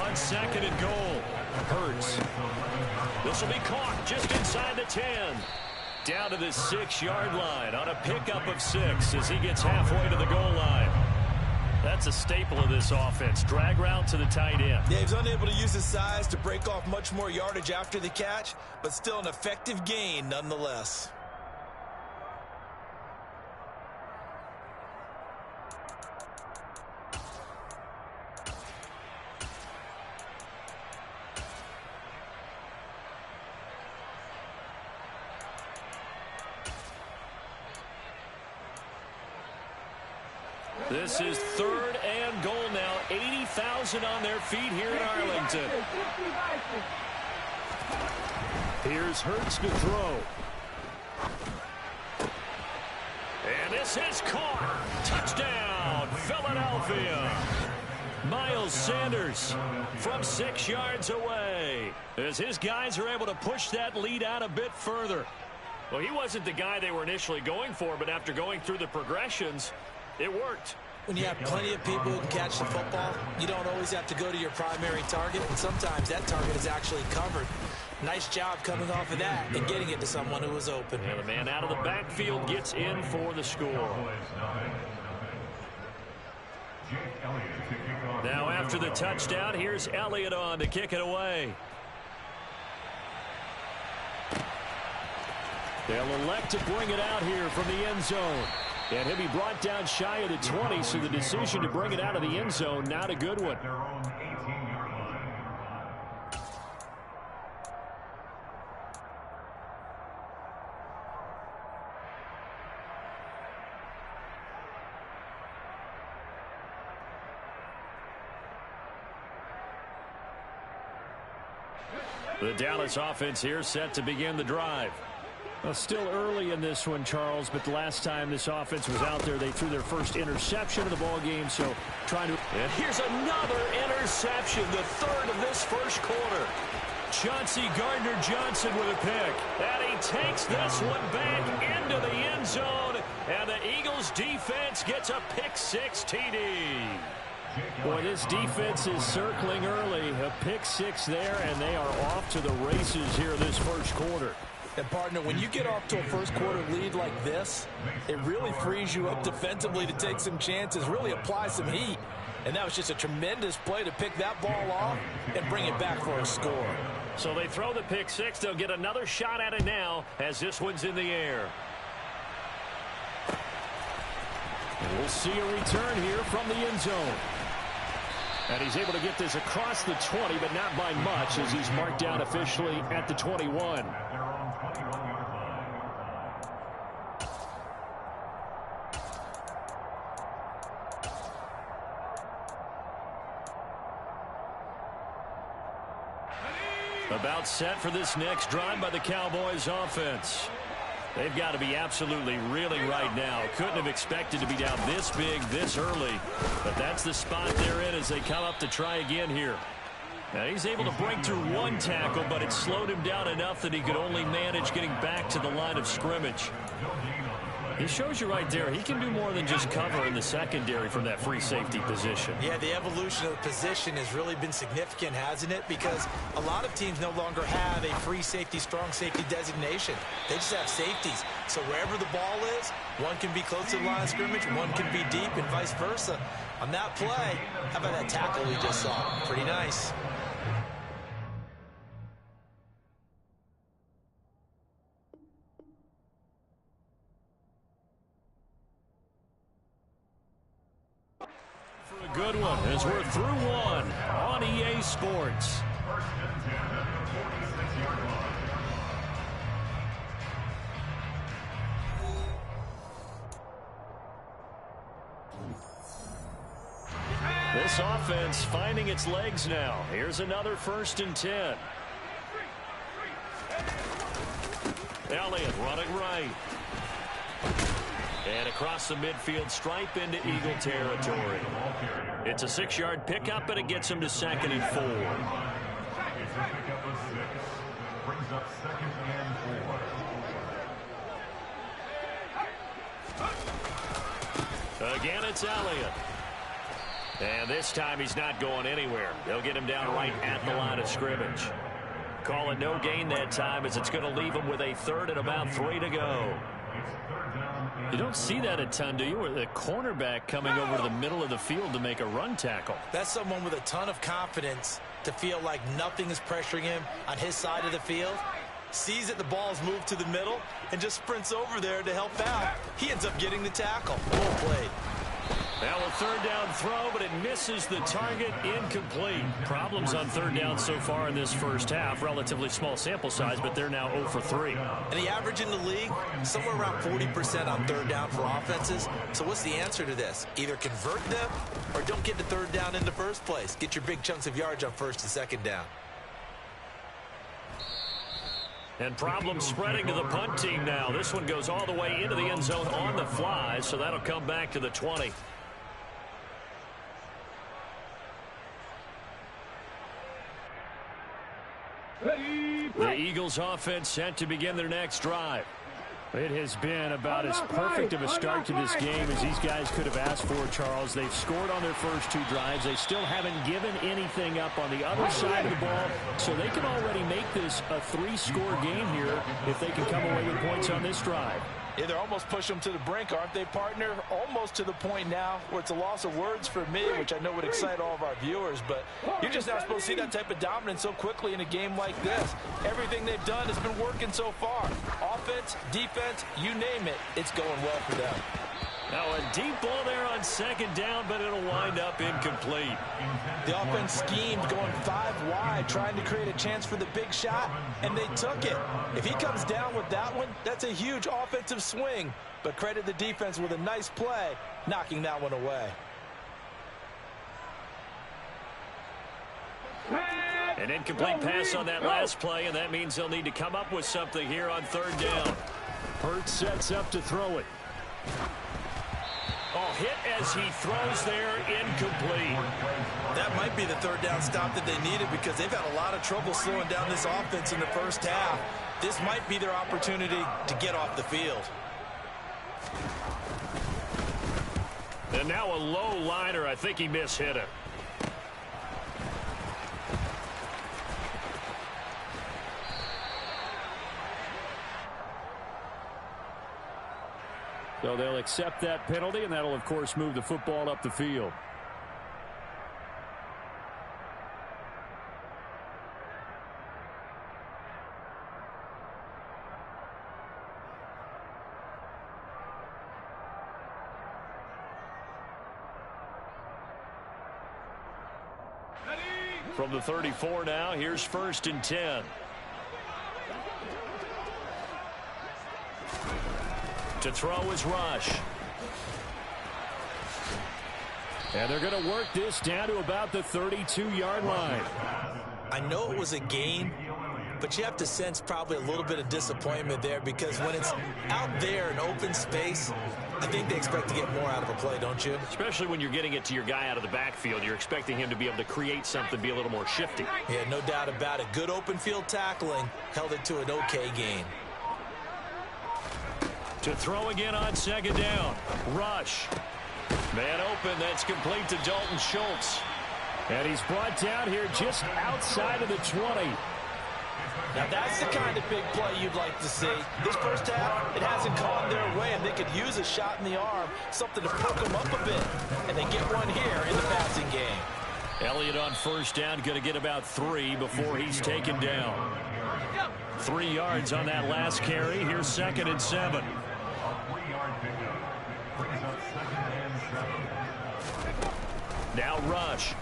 On second and goal. Hurts. This will be caught just inside the 10. Down to the 6-yard line on a pickup of 6 as he gets halfway to the goal line. That's a staple of this offense. Drag route to the tight end. Yeah, he's unable to use his size to break off much more yardage after the catch, but still an effective gain nonetheless. This is third and goal now. 80,000 on their feet here in Arlington. Here's Hurts to throw. And this is caught. Touchdown, Philadelphia. Miles Sanders from 6 yards away as his guys are able to push that lead out a bit further. Well, he wasn't the guy they were initially going for, but after going through the progressions, it worked. When you have plenty of people who can catch the football, you don't always have to go to your primary target, and sometimes that target is actually covered. Nice job coming off of that and getting it to someone who was open. And the man out of the backfield gets in for the score. Now after the touchdown, here's Elliott on to kick it away. They'll elect to bring it out here from the end zone. And he'll be brought down shy of the 20, so the decision to bring it out of the end zone, not a good one. The Dallas offense here set to begin the drive. Well, still early in this one, Charles, but the last time this offense was out there, they threw their first interception of the ball game, so trying to... And here's another interception, the third of this first quarter. Chauncey Gardner-Johnson with a pick. And he takes this one back into the end zone, and the Eagles defense gets a pick-6 TD. Boy, this defense is circling early. A pick-6 there, and they are off to the races here this first quarter. And, partner, when you get off to a first-quarter lead like this, it really frees you up defensively to take some chances, really apply some heat. And that was just a tremendous play to pick that ball off and bring it back for a score. So they throw the pick-6. They'll get another shot at it now as this one's in the air. And we'll see a return here from the end zone. And he's able to get this across the 20, but not by much, as he's marked down officially at the 21. About set for this next drive by the Cowboys offense. They've got to be absolutely reeling right now. Couldn't have expected to be down this big this early. But that's the spot they're in as they come up to try again here. Now he's able to break through one tackle, but it slowed him down enough that he could only manage getting back to the line of scrimmage. He shows you right there, he can do more than just cover in the secondary from that free safety position. Yeah, the evolution of the position has really been significant, hasn't it? Because a lot of teams no longer have a free safety, strong safety designation. They just have safeties. So wherever the ball is, one can be close to the line of scrimmage, one can be deep, and vice versa. On that play, how about that tackle we just saw? Pretty nice. A good one as we're through one on EA Sports. This offense finding its legs now. Here's another 1st and 10. Elliott running right. And across the midfield stripe into Eagle territory. It's a 6-yard pickup, and it gets him to 2nd and 4. Brings up 2nd and 4. Again, it's Elliott. And this time he's not going anywhere. They'll get him down right at the line of scrimmage. Call it no gain that time, as it's going to leave him with a 3rd and about 3 to go. You don't see that a ton, do you? With a cornerback coming over to the middle of the field to make a run tackle. That's someone with a ton of confidence to feel like nothing is pressuring him on his side of the field. Sees that the ball's moved to the middle and just sprints over there to help out. He ends up getting the tackle. Well played. Now a 3rd down throw, but it misses the target. Incomplete. Problems on 3rd down so far in this first half. Relatively small sample size, but they're now 0 for 3. And the average in the league, somewhere around 40% on 3rd down for offenses. So what's the answer to this? Either convert them or don't get to 3rd down in the first place. Get your big chunks of yards on 1st and 2nd down. And problems spreading to the punt team now. This one goes all the way into the end zone on the fly, so that'll come back to the 20. The Eagles offense set to begin their next drive. It has been about as perfect of a start to this game as these guys could have asked for, Charles. They've scored on their first 2 drives. They still haven't given anything up on the other side of the ball, so they can already make this a 3-score game here if they can come away with points on this drive. Yeah, they're almost pushing them to the brink, aren't they, partner? Almost to the point now where it's a loss of words for me, which I know would excite all of our viewers, but you're just not supposed to see that type of dominance so quickly in a game like this. Everything they've done has been working so far. Offense, defense, you name it, it's going well for them. Now a deep ball there on 2nd down, but it'll wind up incomplete. The offense schemed going 5 wide, trying to create a chance for the big shot, and they took it. If he comes down with that one, that's a huge offensive swing. But credit the defense with a nice play, knocking that one away. An incomplete pass on that last play, and that means they'll need to come up with something here on third down. Hurts sets up to throw it. Oh, hit as he throws there, incomplete. That might be the third down stop that they needed because they've had a lot of trouble slowing down this offense in the first half. This might be their opportunity to get off the field. And now a low liner. I think he mishit it. So they'll accept that penalty, and that'll, of course, move the football up the field. From the 34 now, here's 1st and 10. To throw is Rush. And they're going to work this down to about the 32-yard line. I know it was a gain, but you have to sense probably a little bit of disappointment there because when it's out there in open space, I think they expect to get more out of a play, don't you? Especially when you're getting it to your guy out of the backfield. You're expecting him to be able to create something, be a little more shifty. Yeah, no doubt about it. Good open field tackling held it to an okay gain. To throw again on 2nd down. Rush. Man open. That's complete to Dalton Schultz. And he's brought down here just outside of the 20. Now that's the kind of big play you'd like to see. This first half, it hasn't gone their way, and they could use a shot in the arm, something to perk them up a bit. And they get one here in the passing game. Elliott on 1st down, going to get about 3 before he's taken down. 3 yards on that last carry. Here's 2nd and 7. Now Rush.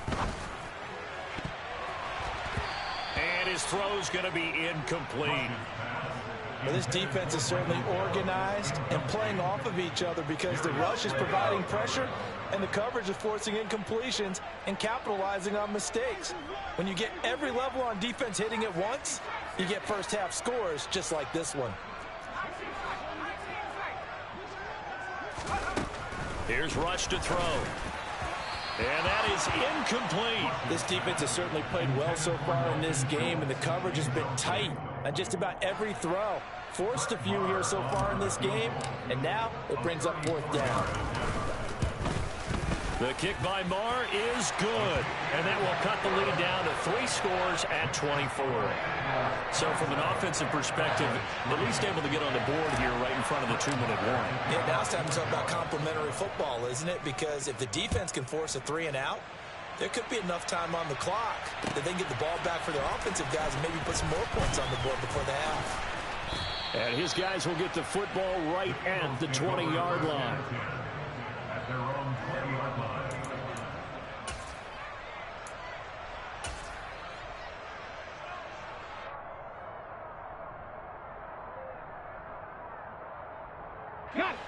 And his throw's going to be incomplete. Well, this defense is certainly organized and playing off of each other because the rush is providing pressure and the coverage is forcing incompletions and capitalizing on mistakes. When you get every level on defense hitting at once, you get first half scores just like this one. Here's Rush to throw. And that is incomplete. This defense has certainly played well so far in this game, and the coverage has been tight on just about every throw. Forced a few here so far in this game, and now it brings up 4th down. The kick by Marr is good, and that will cut the lead down to 3 scores at 24. So from an offensive perspective, at least able to get on the board here right in front of the 2-minute warning. Yeah, now it's time to talk about complementary football, isn't it? Because if the defense can force a 3 and out, there could be enough time on the clock that they can get the ball back for their offensive guys and maybe put some more points on the board before the half. And his guys will get the football right at the 20-yard line. At their own 20-yard line.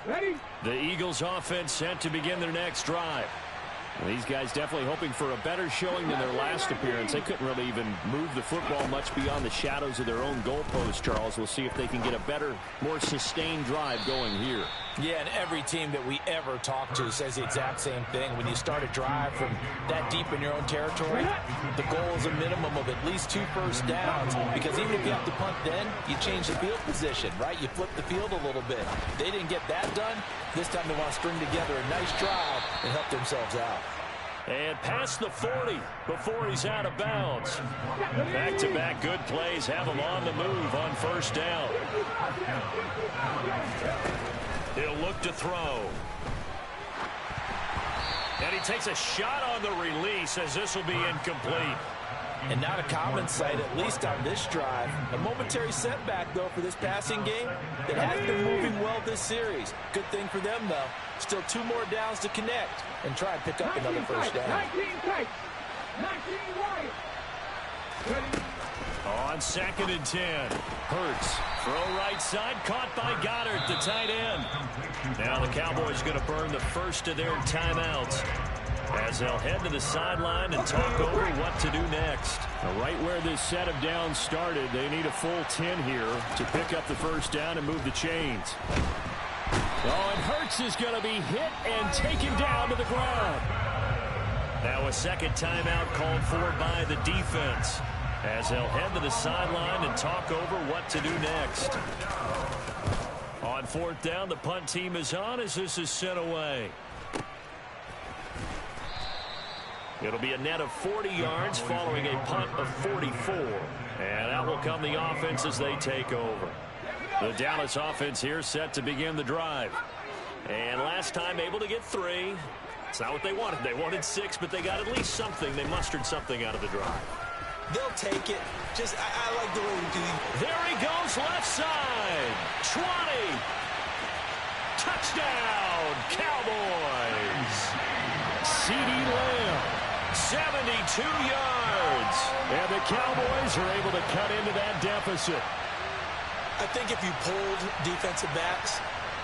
Ready? The Eagles offense set to begin their next drive. Well, these guys definitely hoping for a better showing than their last appearance. They couldn't really even move the football much beyond the shadows of their own goalpost, Charles. We'll see if they can get a better, more sustained drive going here. Yeah, and every team that we ever talk to says the exact same thing. When you start a drive from that deep in your own territory, the goal is a minimum of at least 2 first downs, because even if you have to punt then, you change the field position, right? You flip the field a little bit. They didn't get that done. This time they want to string together a nice drive and help themselves out. And past the 40 before he's out of bounds. Back-to-back good plays have him on the move on 1st down. He'll look to throw. And he takes a shot on the release as this will be incomplete. And not a common sight, at least on this drive. A momentary setback, though, for this passing game that has been moving well this series. Good thing for them, though. Still 2 more downs to connect and try and pick up another first down. 19 tight. 19 wide. Ready? On 2nd and 10. Hurts. Throw right side. Caught by Goddard, the tight end. Now the Cowboys going to burn the first of their timeouts. as they'll head to the sideline and talk over what to do next. Right where this set of downs started, they need a full 10 here to pick up the first down and move the chains. Oh, and Hurts is going to be hit and taken down to the ground. Now a second timeout called for by the defense, as they'll head to the sideline and talk over what to do next. On fourth down, the punt team is on as this is sent away. It'll be a net of 40 yards following a punt of 44. And out will come the offense as they take over. The Dallas offense here set to begin the drive. And last time able to get 3. It's not what they wanted. They wanted 6, but they got at least something. They mustered something out of the drive. They'll take it. Just, I like the way we do. There he goes, left side. 20. Touchdown, Cowboys. CeeDee Lamb. 72 yards. And the Cowboys are able to cut into that deficit. I think if you polled defensive backs,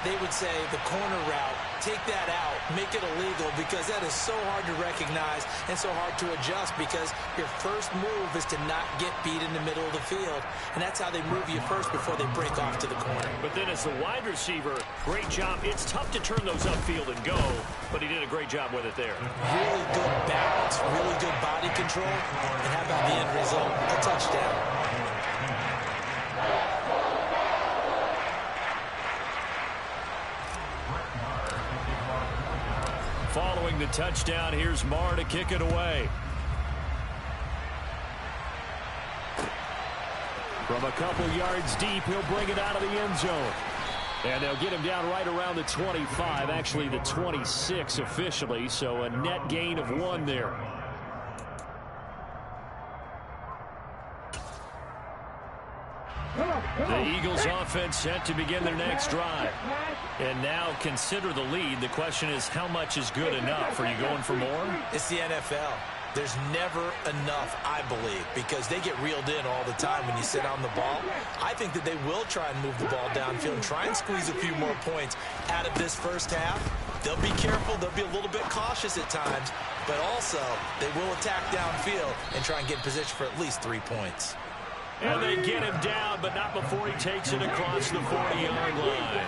they would say the corner route, take that out, make it illegal, because that is so hard to recognize and so hard to adjust, because your first move is to not get beat in the middle of the field. And that's how they move you first before they break off to the corner. But then as the wide receiver, great job. It's tough to turn those upfield and go, but he did a great job with it there. Really good balance, really good body control. And how about the end result? A touchdown. Following the touchdown, here's Marr to kick it away. From a couple yards deep, he'll bring it out of the end zone. And they'll get him down right around the 25, actually the 26 officially, so a net gain of 1 there. The Eagles offense set to begin their next drive. And now consider the lead. The question is, how much is good enough? Are you going for more? It's the NFL. There's never enough, I believe, because they get reeled in all the time when you sit on the ball. I think that they will try and move the ball downfield and try and squeeze a few more points out of this first half. They'll be careful. They'll be a little bit cautious at times, but also they will attack downfield and try and get in position for at least 3 points. And they get him down, but not before he takes it across the 40-yard line.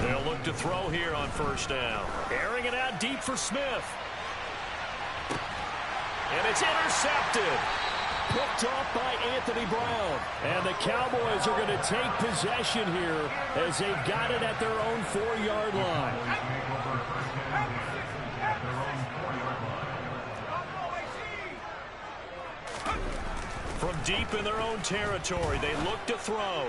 They'll look to throw here on first down. Airing it out deep for Smith. And it's intercepted. Picked off by Anthony Brown. And the Cowboys are going to take possession here as they've got it at their own 4-yard line. From deep in their own territory, they look to throw.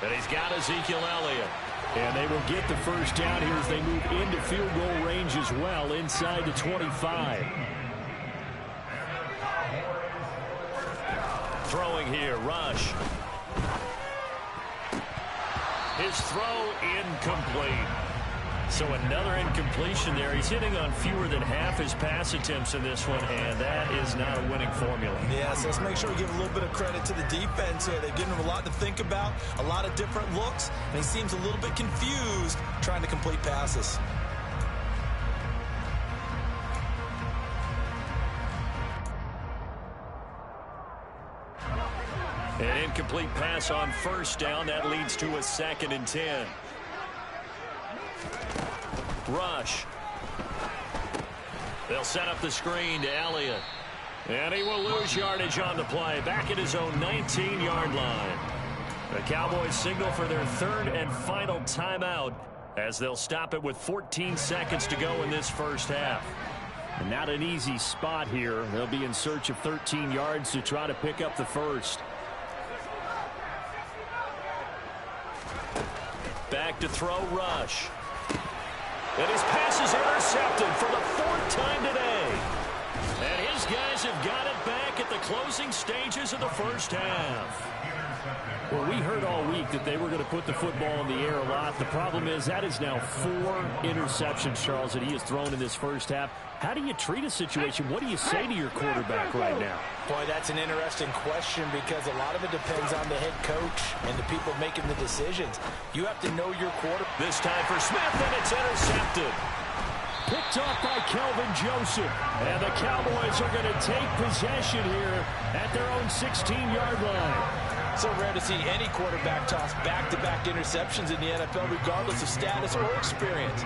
And he's got Ezekiel Elliott. And they will get the first down here as they move into field goal range as well, inside the 25. Throwing here, Rush. His throw incomplete. So another incompletion there. He's hitting on fewer than half his pass attempts in this one, and that is not a winning formula. Yeah, so let's make sure we give a little bit of credit to the defense here. They've given him a lot to think about, a lot of different looks, and he seems a little bit confused trying to complete passes. An incomplete pass on first down. That leads to a 2nd and 10. Rush. They'll set up the screen to Elliott. And he will lose yardage on the play. Back at his own 19-yard line. The Cowboys signal for their 3rd and final timeout as they'll stop it with 14 seconds to go in this first half. And not an easy spot here. They'll be in search of 13 yards to try to pick up the first. Back to throw, Rush. And his pass is intercepted for the 4th time today. And his guys have got it back at the closing stages of the first half. Well, we heard all week that they were going to put the football in the air a lot. The problem is that is now 4 interceptions, Charles, that he has thrown in this first half. How do you treat a situation? What do you say to your quarterback right now? Boy, that's an interesting question because a lot of it depends on the head coach and the people making the decisions. You have to know your quarterback. This time for Smith, and it's intercepted. Picked up by Kelvin Joseph. And the Cowboys are going to take possession here at their own 16-yard line. So rare to see any quarterback toss back-to-back interceptions in the NFL, regardless of status or experience.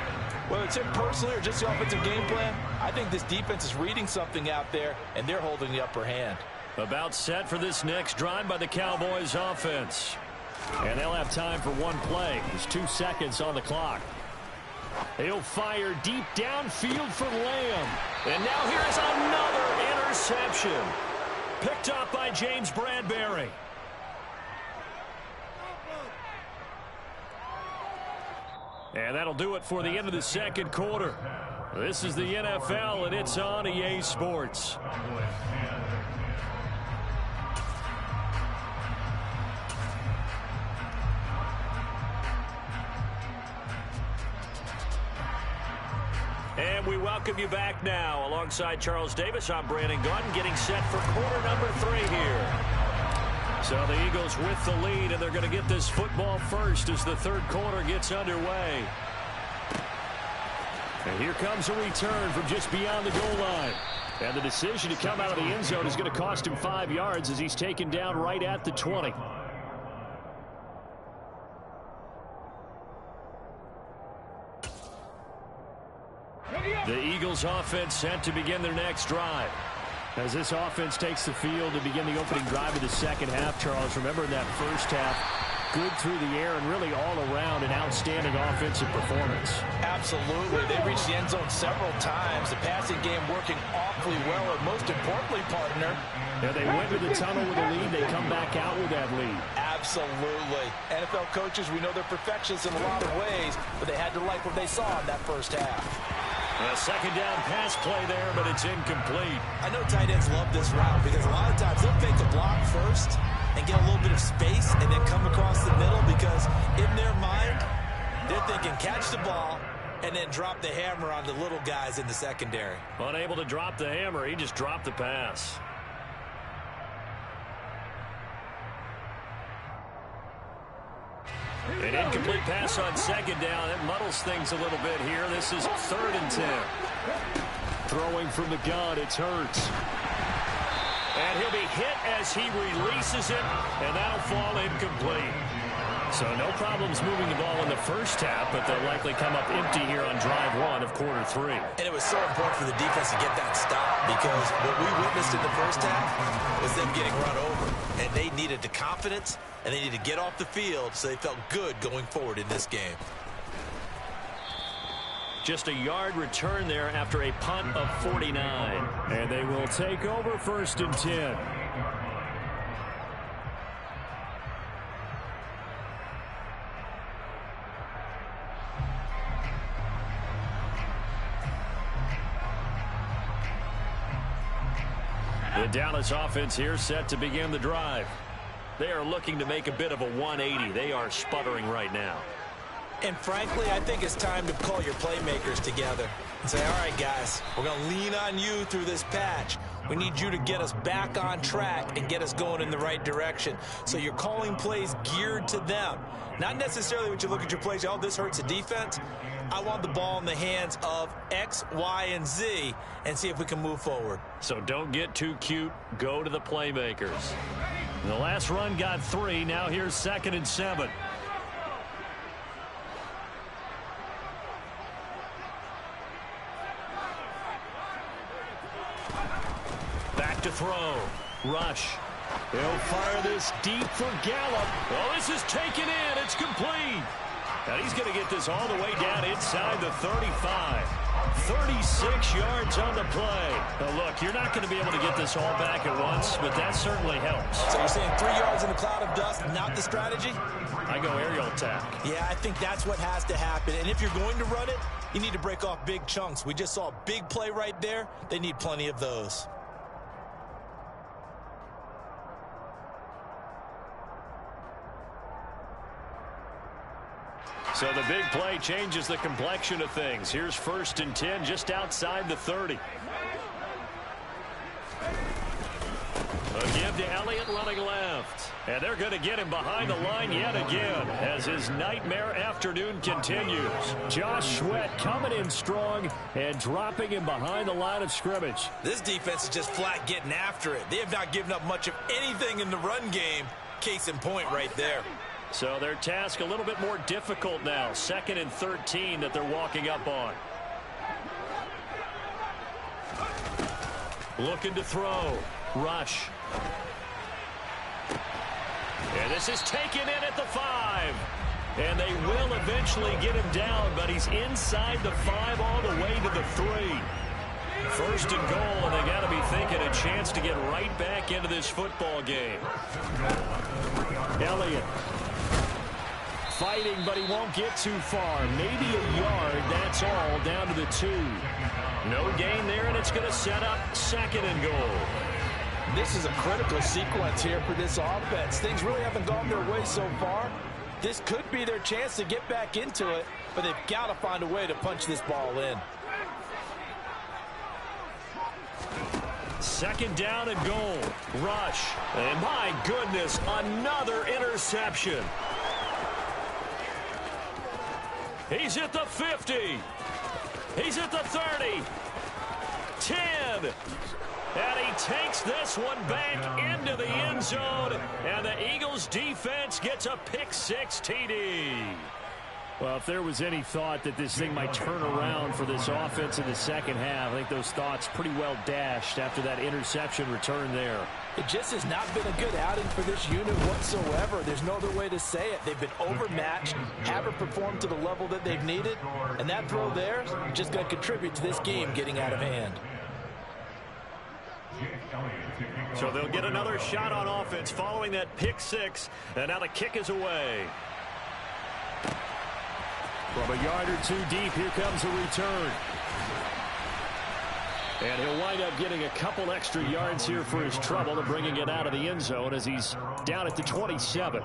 Whether it's him personally or just the offensive game plan, I think this defense is reading something out there, and they're holding the upper hand. About set for this next drive by the Cowboys offense. And they'll have time for one play. There's 2 seconds on the clock. He'll fire deep downfield for Lamb. And now here's another interception. Picked up by James Bradbury. And that'll do it for the end of the second quarter. This is the NFL, and it's on EA Sports. And we welcome you back now. Alongside Charles Davis, I'm Brandon Gaudin, getting set for quarter number 3 here. So the Eagles with the lead, and they're going to get this football first as the third quarter gets underway. And here comes a return from just beyond the goal line. And the decision to come out of the end zone is going to cost him 5 yards as he's taken down right at the 20. The Eagles offense set to begin their next drive. As this offense takes the field to begin the opening drive of the second half, Charles, remember in that first half, good through the air and really all around an outstanding offensive performance. Absolutely. They reached the end zone several times. The passing game working awfully well, and most importantly, partner. Yeah, they went to the tunnel with a lead. They come back out with that lead. Absolutely. NFL coaches, we know they're perfectionists in a lot of ways, but they had to like what they saw in that first half. A second down pass play there, but it's incomplete. I know tight ends love this route because a lot of times they'll fake a block first and get a little bit of space and then come across the middle because in their mind, they're thinking catch the ball and then drop the hammer on the little guys in the secondary. Unable to drop the hammer, he just dropped the pass. An incomplete pass on second down. It muddles things a little bit here. This is 3rd and 10. Throwing from the gun, it's Hurts. And he'll be hit as he releases it, and that'll fall incomplete. So no problems moving the ball in the first half, but they'll likely come up empty here on drive 1 of quarter 3. And it was so important for the defense to get that stop because what we witnessed in the first half was them getting run over. And they needed the confidence, and they needed to get off the field so they felt good going forward in this game. Just a yard return there after a punt of 49. And they will take over 1st and 10. The Dallas offense here set to begin the drive. They are looking to make a bit of a 180. They are sputtering right now. And frankly, I think it's time to call your playmakers together and say, all right, guys, we're going to lean on you through this patch. We need you to get us back on track and get us going in the right direction. So you're calling plays geared to them. Not necessarily when you look at your plays, oh, this hurts the defense. I want the ball in the hands of X, Y, and Z and see if we can move forward. So don't get too cute. Go to the playmakers. The last run got 3. Now here's 2nd and 7. Back to throw. Rush. They'll fire this deep for Gallup. Oh, this is taken in. It's complete. And he's going to get this all the way down inside the 35. 36 yards on the play. Now, look, you're not going to be able to get this all back at once, but that certainly helps. So you're saying 3 yards in a cloud of dust, not the strategy? I go aerial attack. Yeah, I think that's what has to happen. And if you're going to run it, you need to break off big chunks. We just saw a big play right there. They need plenty of those. So the big play changes the complexion of things. Here's 1st and 10 just outside the 30. A give to Elliott running left. And they're going to get him behind the line yet again as his nightmare afternoon continues. Josh Sweat coming in strong and dropping him behind the line of scrimmage. This defense is just flat getting after it. They have not given up much of anything in the run game. Case in point right there. So their task a little bit more difficult now. 2nd and 13 that they're walking up on. Looking to throw. Rush. And this is taken in at the 5. And they will eventually get him down, but he's inside the 5 all the way to the 3. 1st and goal, and they got to be thinking a chance to get right back into this football game. Elliott fighting, but he won't get too far. Maybe a yard, that's all, down to the 2. No gain there, and it's going to set up 2nd and goal. This is a critical sequence here for this offense. Things really haven't gone their way so far. This could be their chance to get back into it, but they've got to find a way to punch this ball in. 2nd down and goal. Rush. And my goodness, another interception. He's at the 50. He's at the 30. 10. And he takes this one back into the end zone. And the Eagles defense gets a pick-6 TD. Well, if there was any thought that this thing might turn around for this offense in the second half, I think those thoughts pretty well dashed after that interception return there. It just has not been a good outing for this unit whatsoever. There's no other way to say it. They've been overmatched, haven't performed to the level that they've needed, and that throw there is just going to contribute to this game getting out of hand. So they'll get another shot on offense following that pick-6, and now the kick is away. From a yard or 2 deep, here comes a return. And he'll wind up getting a couple extra yards here for his trouble and bringing it out of the end zone as he's down at the 27.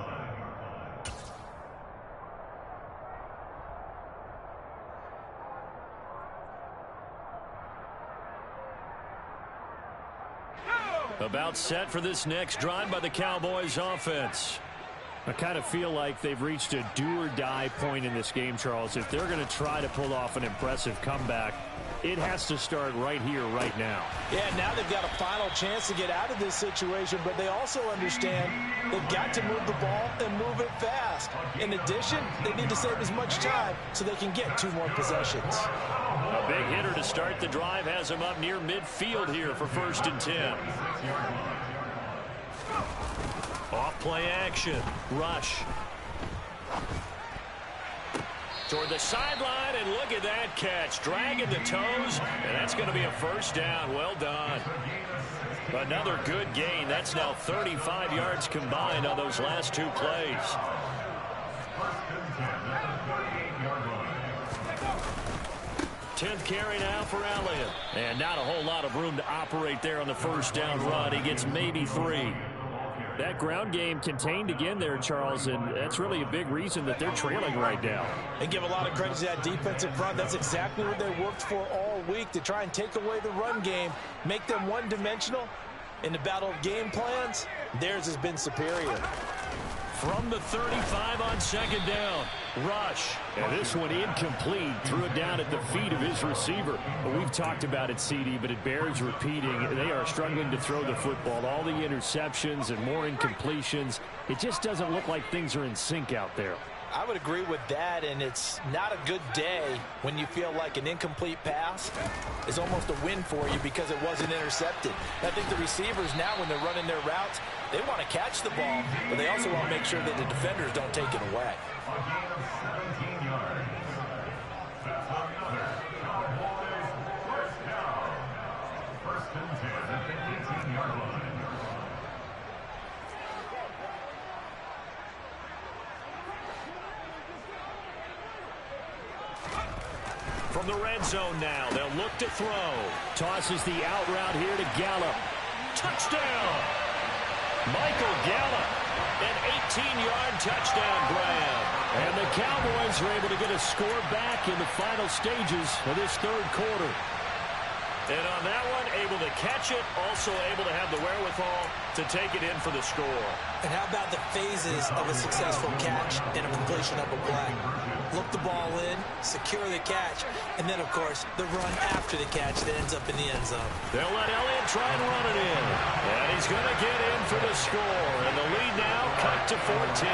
About set for this next drive by the Cowboys offense. I kind of feel like they've reached a do-or-die point in this game, Charles. If they're going to try to pull off an impressive comeback, it has to start right here, right now. Yeah, now they've got a final chance to get out of this situation, but they also understand they've got to move the ball and move it fast. In addition, they need to save as much time so they can get 2 more possessions. A big hitter to start the drive has him up near midfield here for 1st and 10. Off play action. Rush. Toward the sideline, and look at that catch. Dragging the toes, and that's going to be a 1st down. Well done. Another good gain. That's now 35 yards combined on those last 2 plays. 10th carry now for Elliott. And not a whole lot of room to operate there on the 1st down run. He gets maybe 3. That ground game contained again there, Charles, and that's really a big reason that they're trailing right now. And give a lot of credit to that defensive front. That's exactly what they worked for all week, to try and take away the run game, make them one-dimensional. In the battle of game plans, theirs has been superior. From the 35 on 2nd down. Rush. And this one incomplete. Threw it down at the feet of his receiver. Well, we've talked about it, CD, but it bears repeating. They are struggling to throw the football. All the interceptions and more incompletions. It just doesn't look like things are in sync out there. I would agree with that, and it's not a good day when you feel like an incomplete pass is almost a win for you because it wasn't intercepted. I think the receivers now, when they're running their routes, they want to catch the ball, but they also want to make sure that the defenders don't take it away. A gain of 17 yards. That's another Cowboys 1st down. 1st and 10 at the 18-yard line. From the red zone now, they'll look to throw. Tosses the out route here to Gallup. Touchdown! Michael Gallup, an 18-yard touchdown grab. And the Cowboys are able to get a score back in the final stages of this third quarter. And on that one, able to catch it, also able to have the wherewithal to take it in for the score. And how about the phases of a successful catch and a completion of a play? Look the ball in, secure the catch, and then, of course, the run after the catch that ends up in the end zone. They'll let Elliott try and run it in. And he's going to get in for the score. And the lead now cut to 14.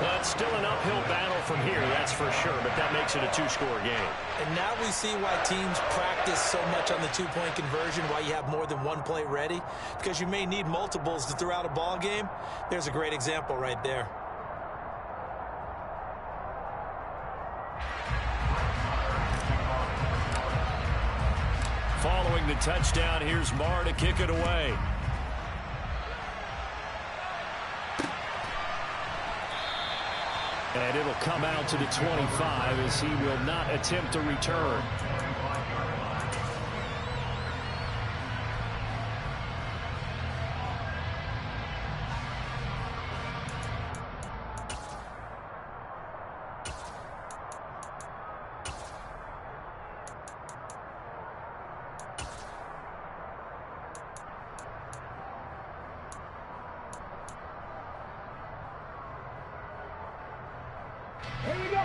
But still an uphill battle from here, that's for sure. But that makes it a two-score game. And now we see why teams practice so much on the two-point conversion, why you have more than one play ready, because you may need multiples to throw out a ball game. There's a great example right there. Following the touchdown, here's Marr to kick it away. And it'll come out to the 25 as he will not attempt to return.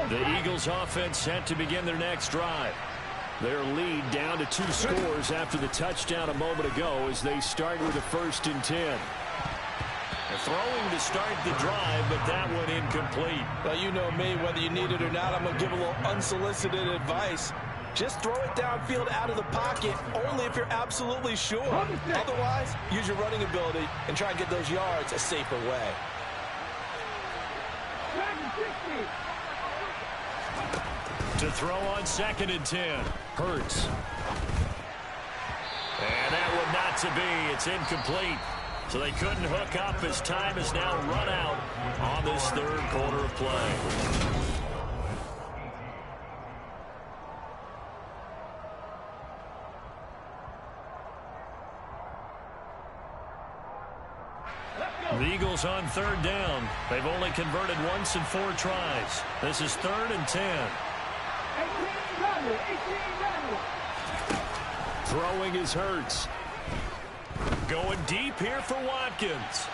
The Eagles offense set to begin their next drive. Their lead down to 2 scores after the touchdown a moment ago as they start with a 1st and 10. They're throwing to start the drive, but that one incomplete. Well, you know me, whether you need it or not, I'm going to give a little unsolicited advice. Just throw it downfield out of the pocket, only if you're absolutely sure. Otherwise, use your running ability and try and get those yards a safer way. To throw on 2nd and 10. Hurts. And that one not to be. It's incomplete. So they couldn't hook up as time is now run out on this third quarter of play. The Eagles on 3rd down. They've only converted once in 4 tries. This is 3rd and 10. Throwing is Hurts. Going deep here for Watkins.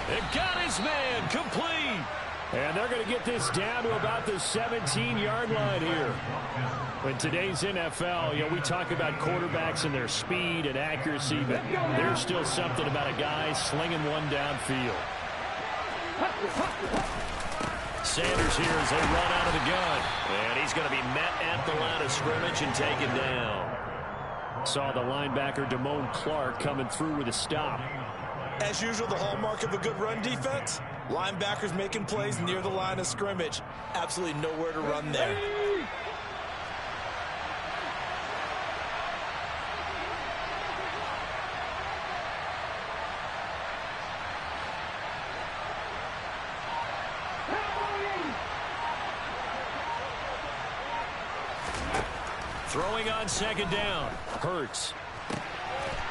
They've got his man complete. And they're going to get this down to about the 17-yard line here. In today's NFL, you know, we talk about quarterbacks and their speed and accuracy, but there's still something about a guy slinging one downfield. Sanders here as they run out of the gun. And he's going to be met at the line of scrimmage and taken down. Saw the linebacker Damone Clark coming through with a stop. As usual, the hallmark of a good run defense, linebackers making plays near the line of scrimmage. Absolutely nowhere to run there. Throwing on 2nd down. Hurts.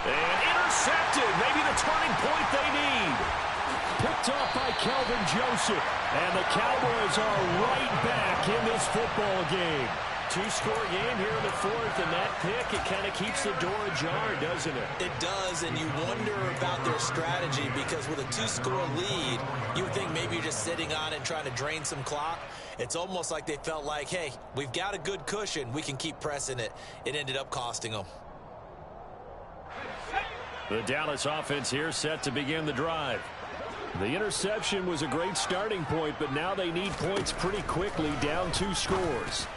And intercepted. Maybe the turning point they need. Picked off by Kelvin Joseph. And the Cowboys are right back in this football game. 2-score game here in the 4th, and that pick, it kind of keeps the door ajar, doesn't it? It does, and you wonder about their strategy because with a 2-score lead, you would think maybe you're just sitting on it and trying to drain some clock. It's almost like they felt like, hey, we've got a good cushion. We can keep pressing it. It ended up costing them. The Dallas offense here set to begin the drive. The interception was a great starting point, but now they need points pretty quickly, down 2 scores.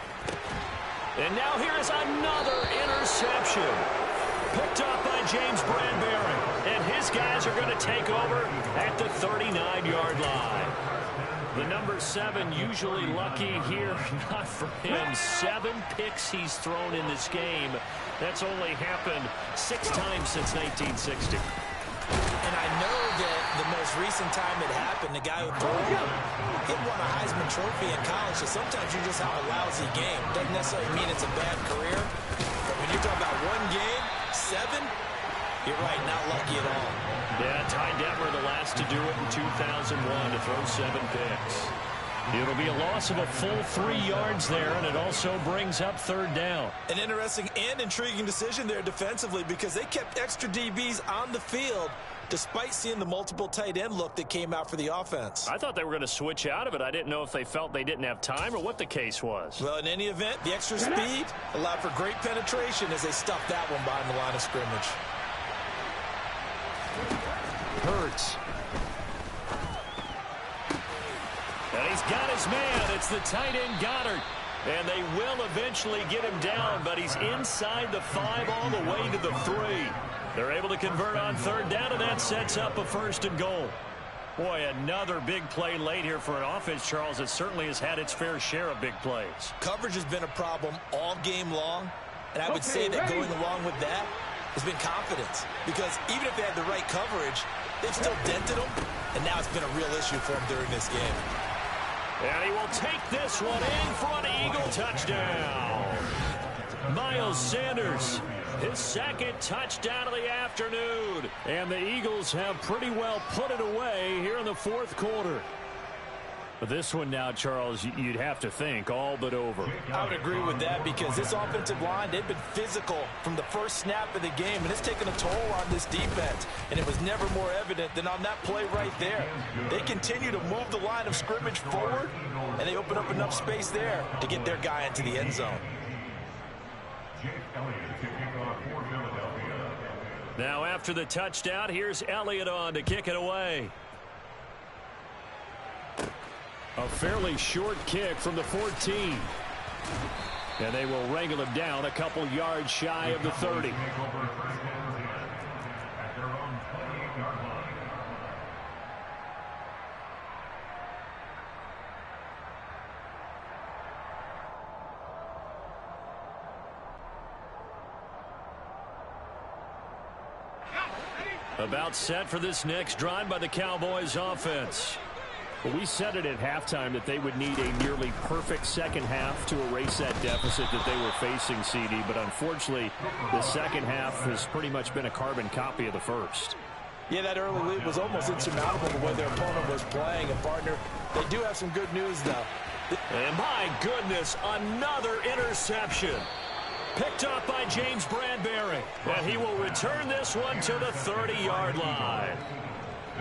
And now here is another interception. Picked up by James Bradbury. And his guys are going to take over at the 39-yard line. The number 7 usually lucky here. Not for him. 7 picks he's thrown in this game. That's only happened 6 times since 1960. And I know that the most recent time it happened, the guy who he won a Heisman Trophy in college, so sometimes you just have a lousy game. Doesn't necessarily mean it's a bad career. But when you're talking about 1 game, 7, you're right, not lucky at all. Yeah, Ty Detmer, the last to do it in 2001, to throw 7 picks. It'll be a loss of a full 3 yards there, and it also brings up 3rd down. An interesting and intriguing decision there defensively because they kept extra DBs on the field despite seeing the multiple tight end look that came out for the offense. I thought they were going to switch out of it. I didn't know if they felt they didn't have time or what the case was. Well, in any event, the extra speed allowed for great penetration as they stuffed that one behind the line of scrimmage. Hurts. And he's got his man. It's the tight end Goddard. And they will eventually get him down, but he's inside the 5 all the way to the 3. They're able to convert on 3rd down, and that sets up a 1st and goal. Boy, another big play late here for an offense, Charles, that certainly has had its fair share of big plays. Coverage has been a problem all game long, and I would say that going along with that has been confidence. Because even if they had the right coverage, they've still dented them, and now it's been a real issue for them during this game. And he will take this one in for an Eagle touchdown. Miles Sanders, his 2nd touchdown of the afternoon. And the Eagles have pretty well put it away here in the 4th quarter. But this one now, Charles, you'd have to think all but over. I would agree with that because this offensive line, they've been physical from the first snap of the game, and it's taken a toll on this defense. And it was never more evident than on that play right there. They continue to move the line of scrimmage forward, and they open up enough space there to get their guy into the end zone. Now after the touchdown, here's Elliott on to kick it away. A fairly short kick from the 14. And they will wrangle him down a couple yards shy of the 30. About set for this next drive by the Cowboys offense. Well, we said it at halftime that they would need a nearly perfect second half to erase that deficit that they were facing, CD. But unfortunately, the second half has pretty much been a carbon copy of the first. Yeah, that early lead was almost insurmountable the way their opponent was playing. And, partner, they do have some good news, though. And my goodness, another interception. Picked up by James Bradbury. And he will return this one to the 30-yard line.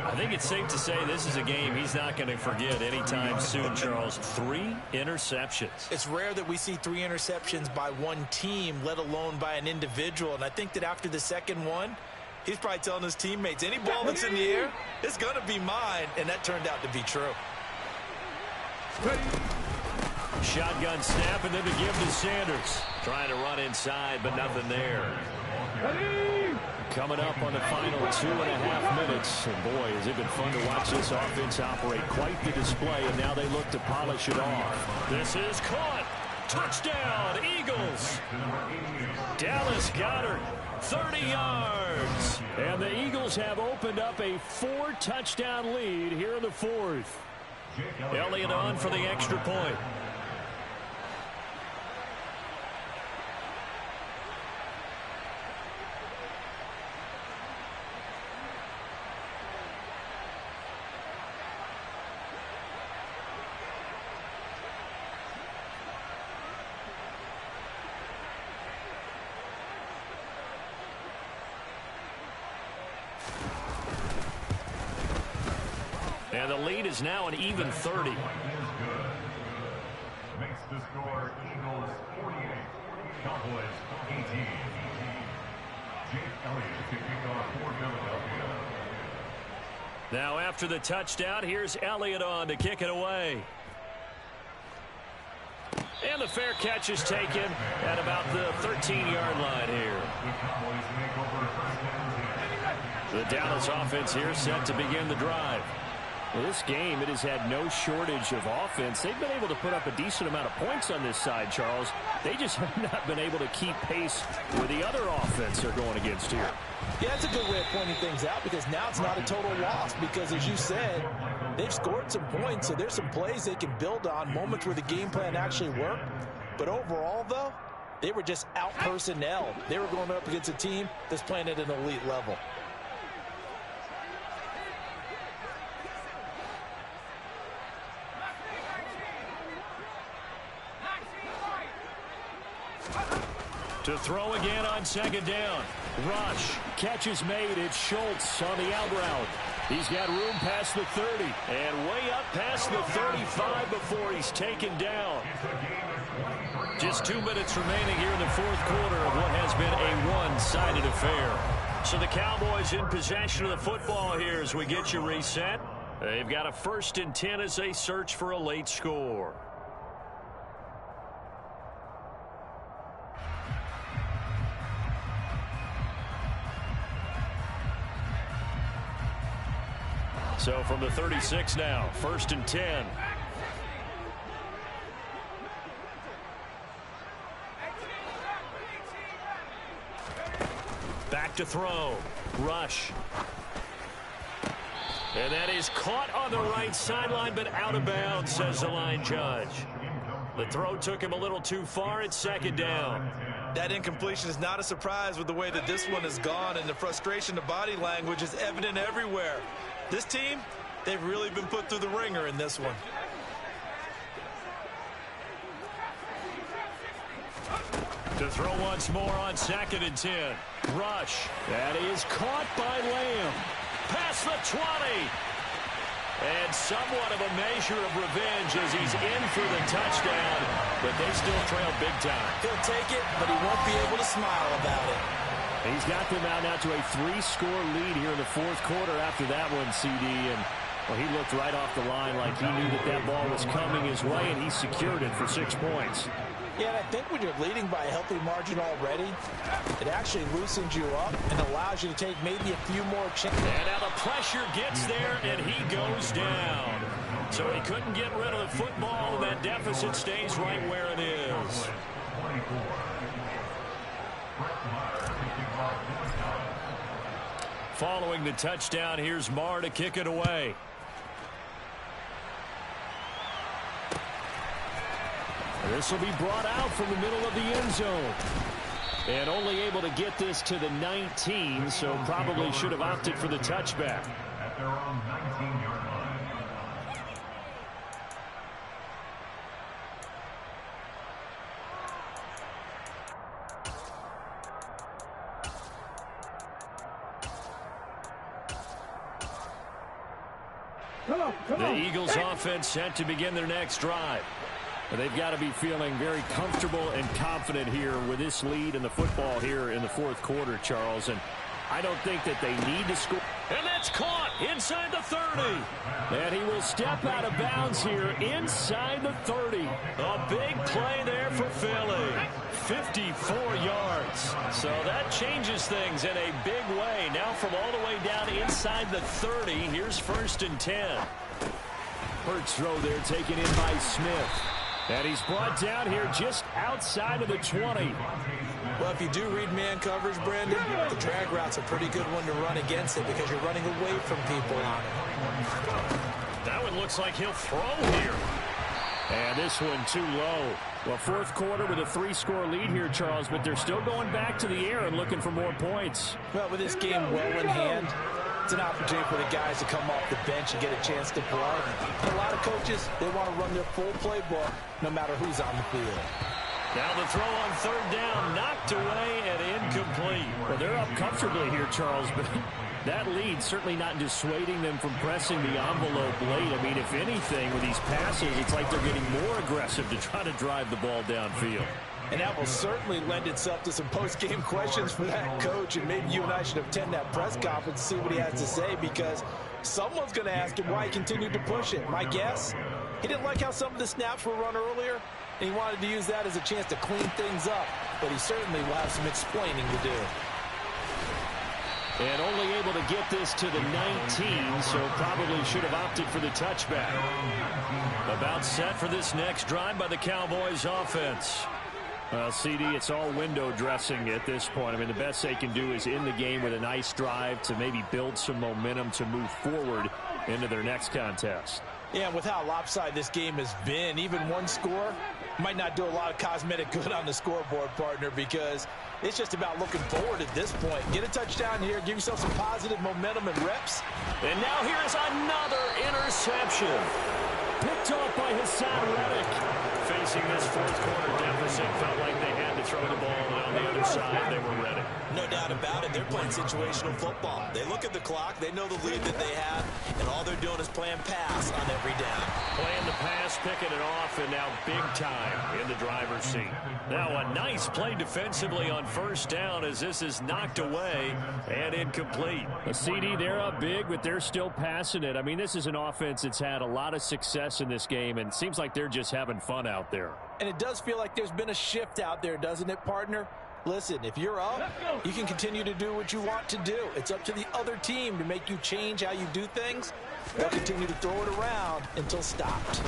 I think it's safe to say this is a game he's not going to forget anytime soon, Charles. 3 interceptions. It's rare that we see 3 interceptions by one team, let alone by an individual. And I think that after the second one, he's probably telling his teammates, any ball that's in the air, it's going to be mine. And that turned out to be true. Shotgun snap and then to give to Sanders. Trying to run inside, but nothing there. Coming up on the final 2.5 minutes. And boy, has it been fun to watch this offense operate. Quite the display, and now they look to polish it off. This is caught. Touchdown, Eagles. Dallas Goedert, 30 yards. And the Eagles have opened up a 4-touchdown lead here in the 4th. Elliott on for the extra point. And the lead is now an even 30. Makes the score Eagles 48, Cowboys 18. Jake Elliott to kick off for Philadelphia. Now after the touchdown, here's Elliott on to kick it away. And the fair catch is taken at about the 13-yard line here. The Cowboys make over first and 10. The Dallas offense here set to begin the drive. Well, this game, it has had no shortage of offense. They've been able to put up a decent amount of points on this side, Charles. They just have not been able to keep pace with the other offense they're going against here. Yeah, that's a good way of pointing things out because now it's not a total loss because, as you said, they've scored some points, so there's some plays they can build on, moments where the game plan actually worked. But overall, though, they were just out-personnelled. They were going up against a team that's playing at an elite level. To throw again on second down. Rush. Catch is made. It's Schultz on the out route. He's got room past the 30. And way up past the 35 before he's taken down. Just 2 minutes remaining here in the fourth quarter of what has been a one-sided affair. So the Cowboys in possession of the football here as we get you reset. They've got a 1st and 10 as they search for a late score. So from the 36 now, 1st and 10. Back to throw. Rush. And that is caught on the right sideline, but out of bounds, says the line judge. The throw took him a little too far. It's 2nd down. That incompletion is not a surprise with the way that this one has gone, and the frustration, the body language is evident everywhere. This team, they've really been put through the ringer in this one. To throw once more on 2nd and 10. Rush. That is caught by Lamb. Past the 20. And somewhat of a measure of revenge as he's in for the touchdown. But they still trail big time. He'll take it, but he won't be able to smile about it. He's got them out now to a 3-score lead here in the fourth quarter after that one, CD. And well, he looked right off the line like he knew that that ball was coming his way, and he secured it for 6 points. Yeah, and I think when you're leading by a healthy margin already, it actually loosens you up and allows you to take maybe a few more chances. And now the pressure gets there, and he goes down. So he couldn't get rid of the football, and that deficit stays right where it is. Following the touchdown, here's Marr to kick it away. This will be brought out from the middle of the end zone. And only able to get this to the 19, so probably should have opted for the touchback. At their own 19-yard line. The Eagles offense set to begin their next drive. They've got to be feeling very comfortable and confident here with this lead in the football here in the fourth quarter, Charles. And I don't think that they need to score. And that's caught inside the 30. And he will step out of bounds here inside the 30. A big play there for Philly. 54 yards. So that changes things in a big way. Now from all the way down inside the 30, here's 1st and 10. Hurts throw there taken in by Smith. And he's brought down here just outside of the 20. Well, if you do read man coverage, Brandon, the drag route's a pretty good one to run against it because you're running away from people on it. That one looks like he'll throw here. And this one too low. Well, fourth quarter with a 3-score lead here, Charles, but they're still going back to the air and looking for more points. Well, with this game well in hand, it's an opportunity for the guys to come off the bench and get a chance to play. And a lot of coaches, they want to run their full playbook no matter who's on the field. Now the throw on 3rd down, knocked away and incomplete. Well, they're up comfortably here, Charles, but that lead certainly not dissuading them from pressing the envelope late. I mean, if anything, with these passes, it's like they're getting more aggressive to try to drive the ball downfield. And that will certainly lend itself to some post-game questions for that coach, and maybe you and I should attend that press conference to see what he has to say, because someone's going to ask him why he continued to push it. My guess, he didn't like how some of the snaps were run earlier, and he wanted to use that as a chance to clean things up, but he certainly will have some explaining to do. And only able to get this to the 19, so probably should have opted for the touchback. About set for this next drive by the Cowboys offense. CD, it's all window dressing at this point. I mean, the best they can do is in the game with a nice drive to maybe build some momentum to move forward into their next contest. Yeah, and with how lopsided this game has been, even one score might not do a lot of cosmetic good on the scoreboard, partner, because it's just about looking forward at this point. Get a touchdown here, give yourself some positive momentum and reps. And now here's another interception. Picked off by Hassan Reddick. Facing this fourth quarter deficit, felt like they had to throw the ball, and on the other side, they were ready. No doubt about it. They're playing situational football. They look at the clock. They know the lead that they have, and all they're doing is playing pass on every down. Playing the pass, picking it off, and now big time in the driver's seat. Now a nice play defensively on first down as this is knocked away and incomplete. A CD, they're up big, but they're still passing it. I mean, this is an offense that's had a lot of success in this game, and it seems like they're just having fun out there. And it does feel like there's been a shift out there, doesn't it, partner? Listen, if you're up, you can continue to do what you want to do. It's up to the other team to make you change how you do things. They'll continue to throw it around until stopped.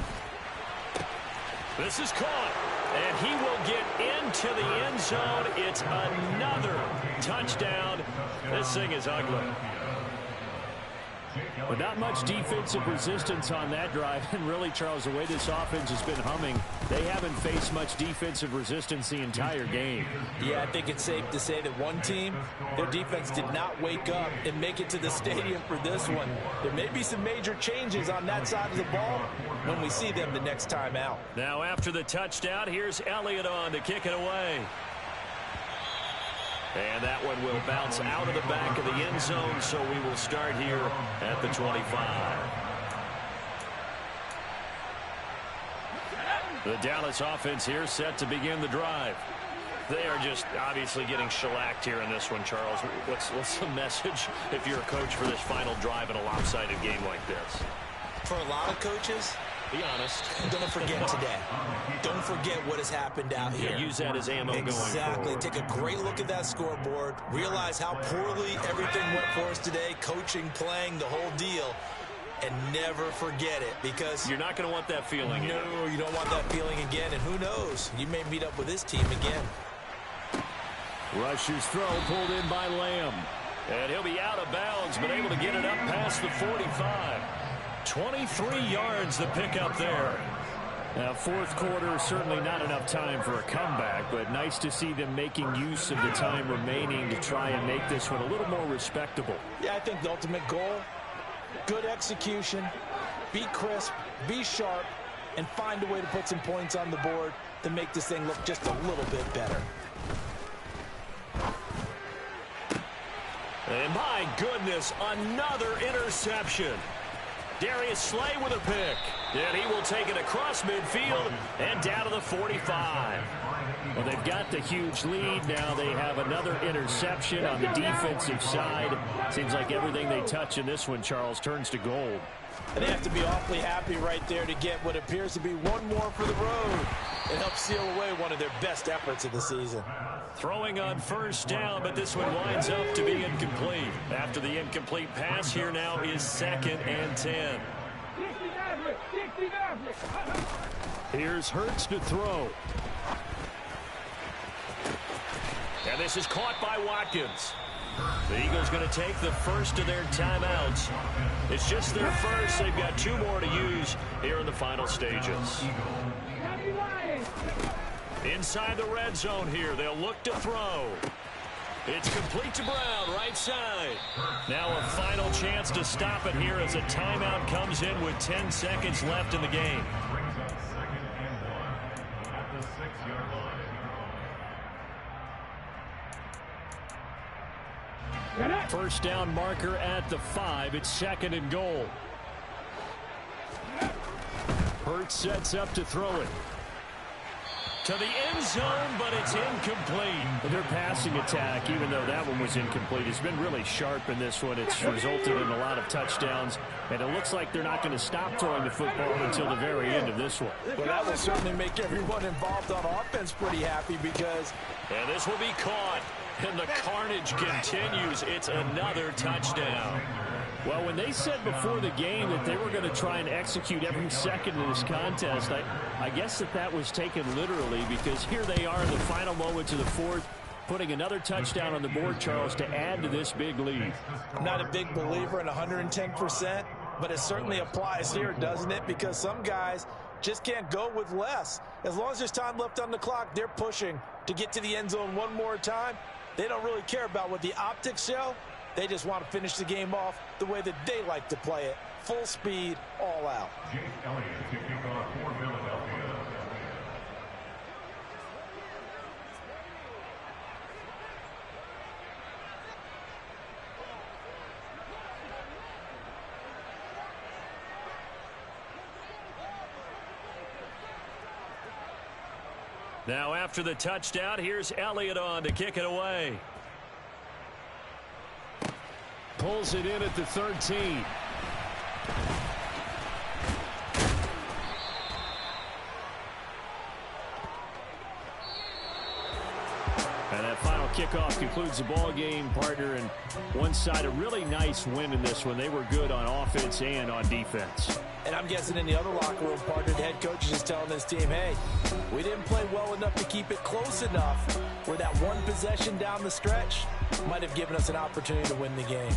This is caught, and he will get into the end zone. It's another touchdown. This thing is ugly. But not much defensive resistance on that drive. And really, Charles, the way this offense has been humming, they haven't faced much defensive resistance the entire game. Yeah, I think it's safe to say that one team, their defense did not wake up and make it to the stadium for this one. There may be some major changes on that side of the ball when we see them the next time out. Now after the touchdown, here's Elliott on to kick it away. And that one will bounce out of the back of the end zone, so we will start here at the 25. The Dallas offense here set to begin the drive. They are just obviously getting shellacked here in this one, Charles. What's the message if you're a coach for this final drive in a lopsided game like this? For a lot of coaches, be honest. Don't forget today. Don't forget what has happened out here. Use that as ammo going forward. Exactly. Take a great look at that scoreboard. Realize how poorly everything went for us today. Coaching, playing, the whole deal. And never forget it, because you're not going to want that feeling. No, you don't want that feeling again. And who knows? You may meet up with this team again. Rusher's throw pulled in by Lamb. And he'll be out of bounds, but able to get it up past the 45. 23 yards to pick up there. Now, fourth quarter, certainly not enough time for a comeback, but nice to see them making use of the time remaining to try and make this one a little more respectable. Yeah, I think the ultimate goal, good execution, be crisp, be sharp, and find a way to put some points on the board to make this thing look just a little bit better. And my goodness, another interception. Darius Slay with a pick. And he will take it across midfield and down to the 45. Well, they've got the huge lead. Now they have another interception on the defensive side. Seems like everything they touch in this one, Charles, turns to gold. And they have to be awfully happy right there to get what appears to be one more for the road. It helps seal away one of their best efforts of the season. Throwing on first down, but this one winds up to be incomplete. After the incomplete pass, here now is 2nd and 10. Here's Hurts to throw. And this is caught by Watkins. The Eagles going to take the first of their timeouts. It's just their first. They've got 2 more to use here in the final stages. Inside the red zone here, they'll look to throw. It's complete to Brown, right side. Now a final chance to stop it here as a timeout comes in with 10 seconds left in the game. First down marker at the 5. It's 2nd and goal. Hurts sets up to throw it. To the end zone, but it's incomplete. Their passing attack, even though that one was incomplete, has been really sharp in this one. It's resulted in a lot of touchdowns, and it looks like they're not going to stop throwing the football until the very end of this one. Well, that will certainly make everyone involved on offense pretty happy because... And this will be caught, and the carnage continues. It's another touchdown. Well, when they said before the game that they were going to try and execute every second of this contest, I guess that was taken literally, because here they are in the final moments of the fourth, putting another touchdown on the board, Charles, to add to this big lead. I'm not a big believer in 110%, but it certainly applies here, doesn't it? Because some guys just can't go with less. As long as there's time left on the clock, they're pushing to get to the end zone one more time. They don't really care about what the optics show. They just want to finish the game off the way that they like to play it. full speed, all out. Jake Elliott to kick off for Philadelphia. Now after the touchdown, here's Elliott on to kick it away. Pulls it in at the 13. And that final kickoff concludes the ball game, partner. And one side, a really nice win in this one. They were good on offense and on defense. And I'm guessing in the other locker room, partner, the head coach is just telling his team, hey, we didn't play well enough to keep it close enough where that one possession down the stretch might have given us an opportunity to win the game.